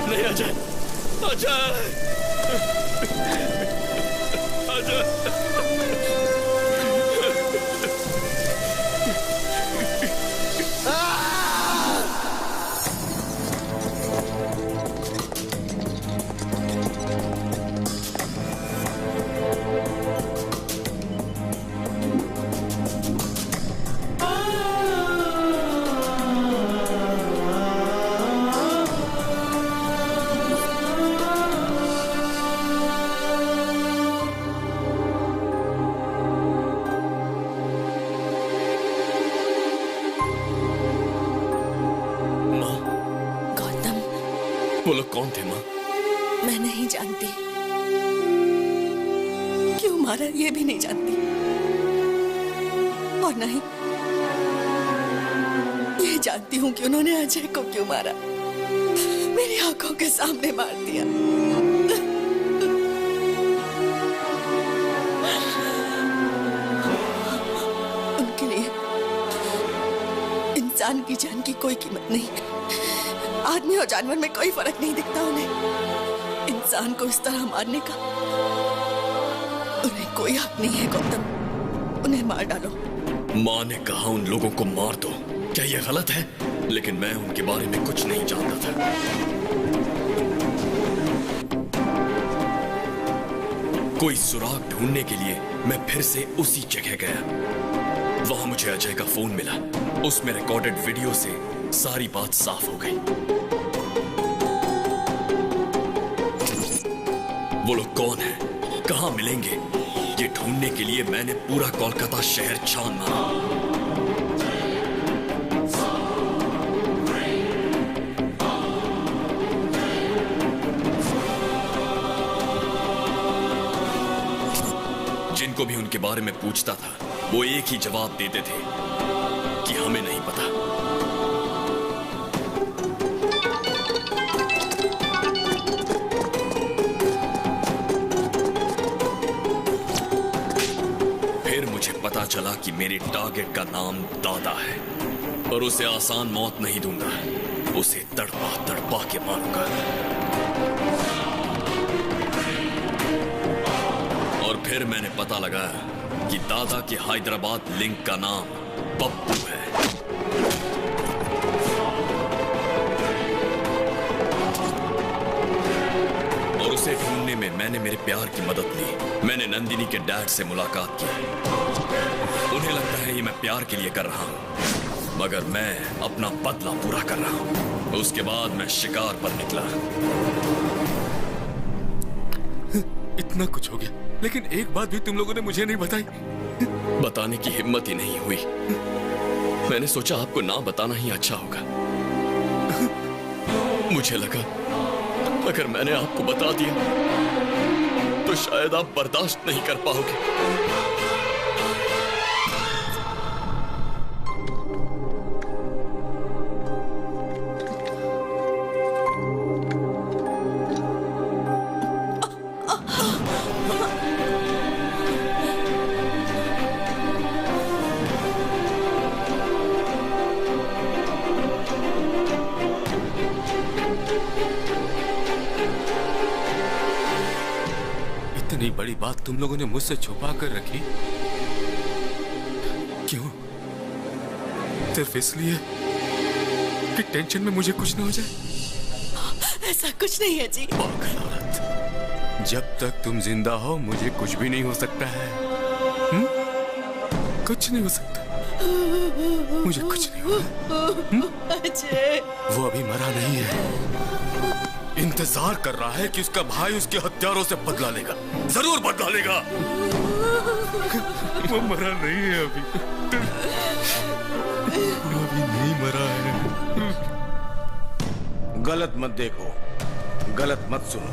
नहीं अजय, अजय, अजय। वो लोग कौन थे माँ? मैं नहीं जानती, क्यों मारा ये भी नहीं जानती, और नहीं ये जानती हूँ कि उन्होंने अजय को क्यों मारा। मेरी आंखों के सामने मार दिया। उनके लिए इंसान की जान की कोई कीमत नहीं। आदमी और जानवर में कोई फर्क नहीं दिखता उन्हें। इंसान को इस तरह मारने का उन्हें कोई हक नहीं है। गौतम, उन्हें मार डालो। माँ ने कहा उन लोगों को मार दो। क्या ये गलत है? लेकिन मैं उनके बारे में कुछ नहीं जानता था। कोई सुराग ढूंढने के लिए मैं फिर से उसी जगह गया। वहां मुझे अजय का फोन मिला। उसमें रिकॉर्डेड वीडियो से सारी बात साफ हो गई। वो लोग कौन हैं? कहां मिलेंगे? ये ढूंढने के लिए मैंने पूरा कोलकाता शहर छान मारा। जिनको भी उनके बारे में पूछता था, वो एक ही जवाब देते थे कि हमें नहीं पता। पता चला कि मेरे टारगेट का नाम दादा है और उसे आसान मौत नहीं दूंगा। उसे तड़पा तड़पा के मारूंगा। और फिर मैंने पता लगाया कि दादा के हैदराबाद लिंक का नाम पप्पू है। और उसे ढूंढने में मैंने मेरे प्यार की मदद ली। मैंने नंदिनी के डैड से मुलाकात की। उन्हें लगता है ये मैं प्यार के लिए कर रहा हूं, मगर मैं अपना बदला पूरा कर रहा हूं। उसके बाद मैं शिकार पर निकला। इतना कुछ हो गया, लेकिन एक बात भी तुम लोगों ने मुझे नहीं बताई। बताने की हिम्मत ही नहीं हुई। मैंने सोचा आपको ना बताना ही अच्छा होगा। मुझे लगा अगर मैंने आपको बता दिया तो शायद आप बर्दाश्त नहीं कर पाओगे। इतनी बड़ी बात तुम लोगों ने मुझसे छुपा कर रखी, क्यों? सिर्फ इसलिए कि टेंशन में मुझे कुछ न हो जाए? ऐसा कुछ नहीं है जी। पागल औरत, जब तक तुम जिंदा हो मुझे कुछ भी नहीं हो सकता है। कुछ नहीं हो सकता, मुझे कुछ नहीं होगा। अजय, वो अभी मरा नहीं है, इंतजार कर रहा है कि उसका भाई उसके हत्यारों से बदला लेगा, जरूर बदला लेगा। वो मरा नहीं है अभी, वो अभी नहीं मरा है। गलत मत देखो, गलत मत सुनो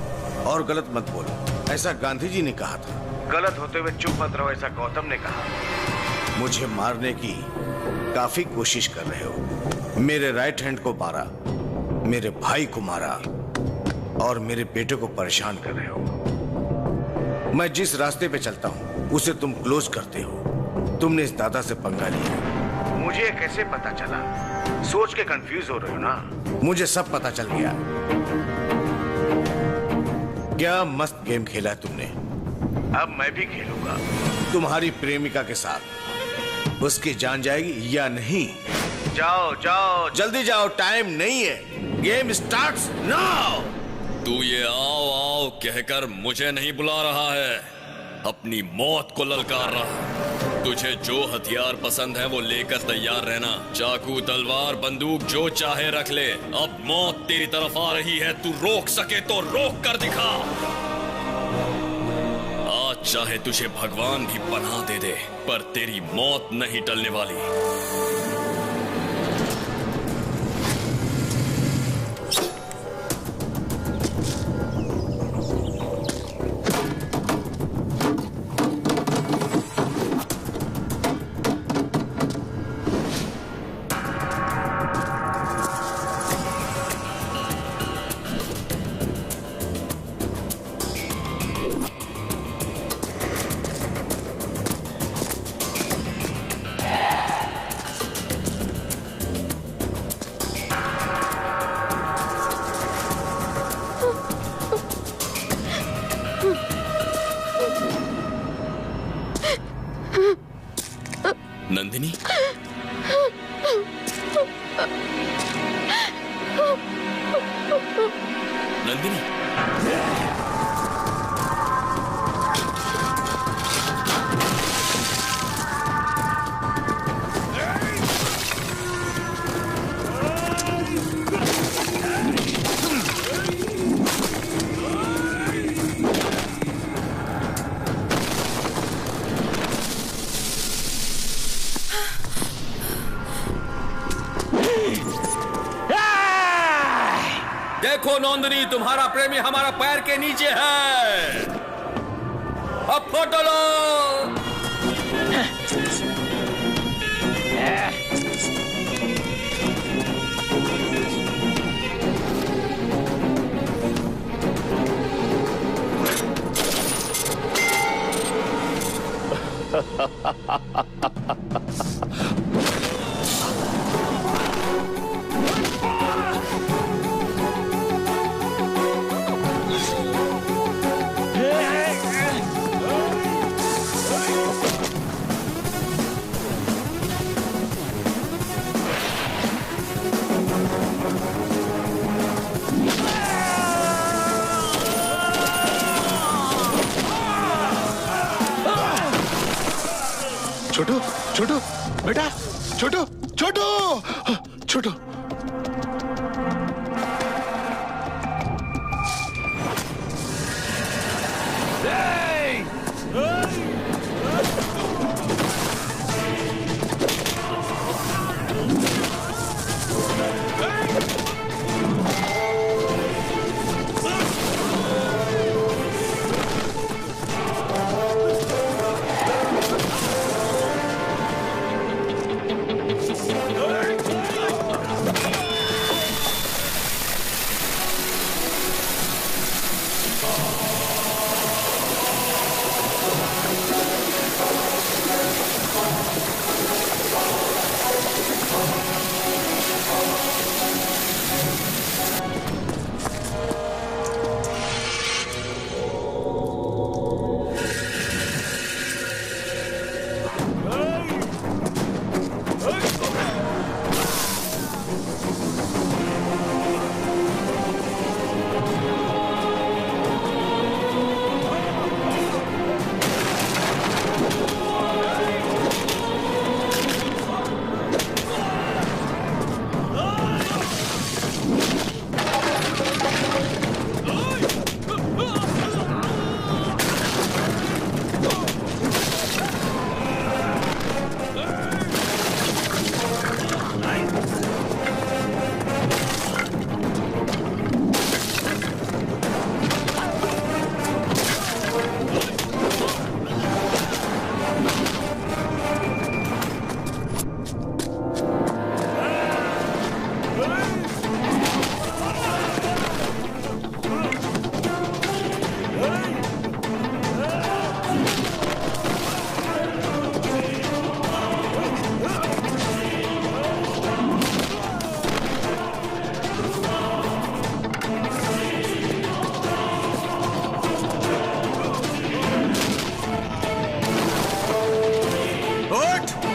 और गलत मत बोलो, ऐसा गांधी जी ने कहा था। गलत होते हुए चुप मत रहो, ऐसा गौतम ने कहा। मुझे मारने की काफी कोशिश कर रहे हो। मेरे राइट हैंड को मारा, मेरे भाई को मारा और मेरे बेटे को परेशान कर रहे हो। मैं जिस रास्ते पे चलता हूं उसे तुम क्लोज करते हो। तुमने इस दादा से पंगा लिया। मुझे कैसे पता चला? सोच के कंफ्यूज हो रहे हो ना? मुझे सब पता चल गया। क्या मस्त गेम खेला है तुमने। अब मैं भी खेलूंगा तुम्हारी प्रेमिका के साथ। उसकी जान जाएगी या नहीं? जाओ जाओ जल्दी जाओ, टाइम नहीं है। Game starts now. तू ये आओ आओ कहकर मुझे नहीं बुला रहा है, अपनी मौत को ललकार रहा है। तुझे जो हथियार पसंद है वो लेकर तैयार रहना। चाकू, तलवार, बंदूक जो चाहे रख ले। अब मौत तेरी तरफ आ रही है, तू रोक सके तो रोक कर दिखा। आज चाहे तुझे भगवान भी पनाह दे दे, पर तेरी मौत नहीं टलने वाली। नंदिनी, नंदिनी, देखो नंदिनी, तुम्हारा प्रेमी हमारा पैर के नीचे है। अब फोटो लो। छोटू, छोटू, बेटा, छोटू, छोटू, छोटू। पार्ट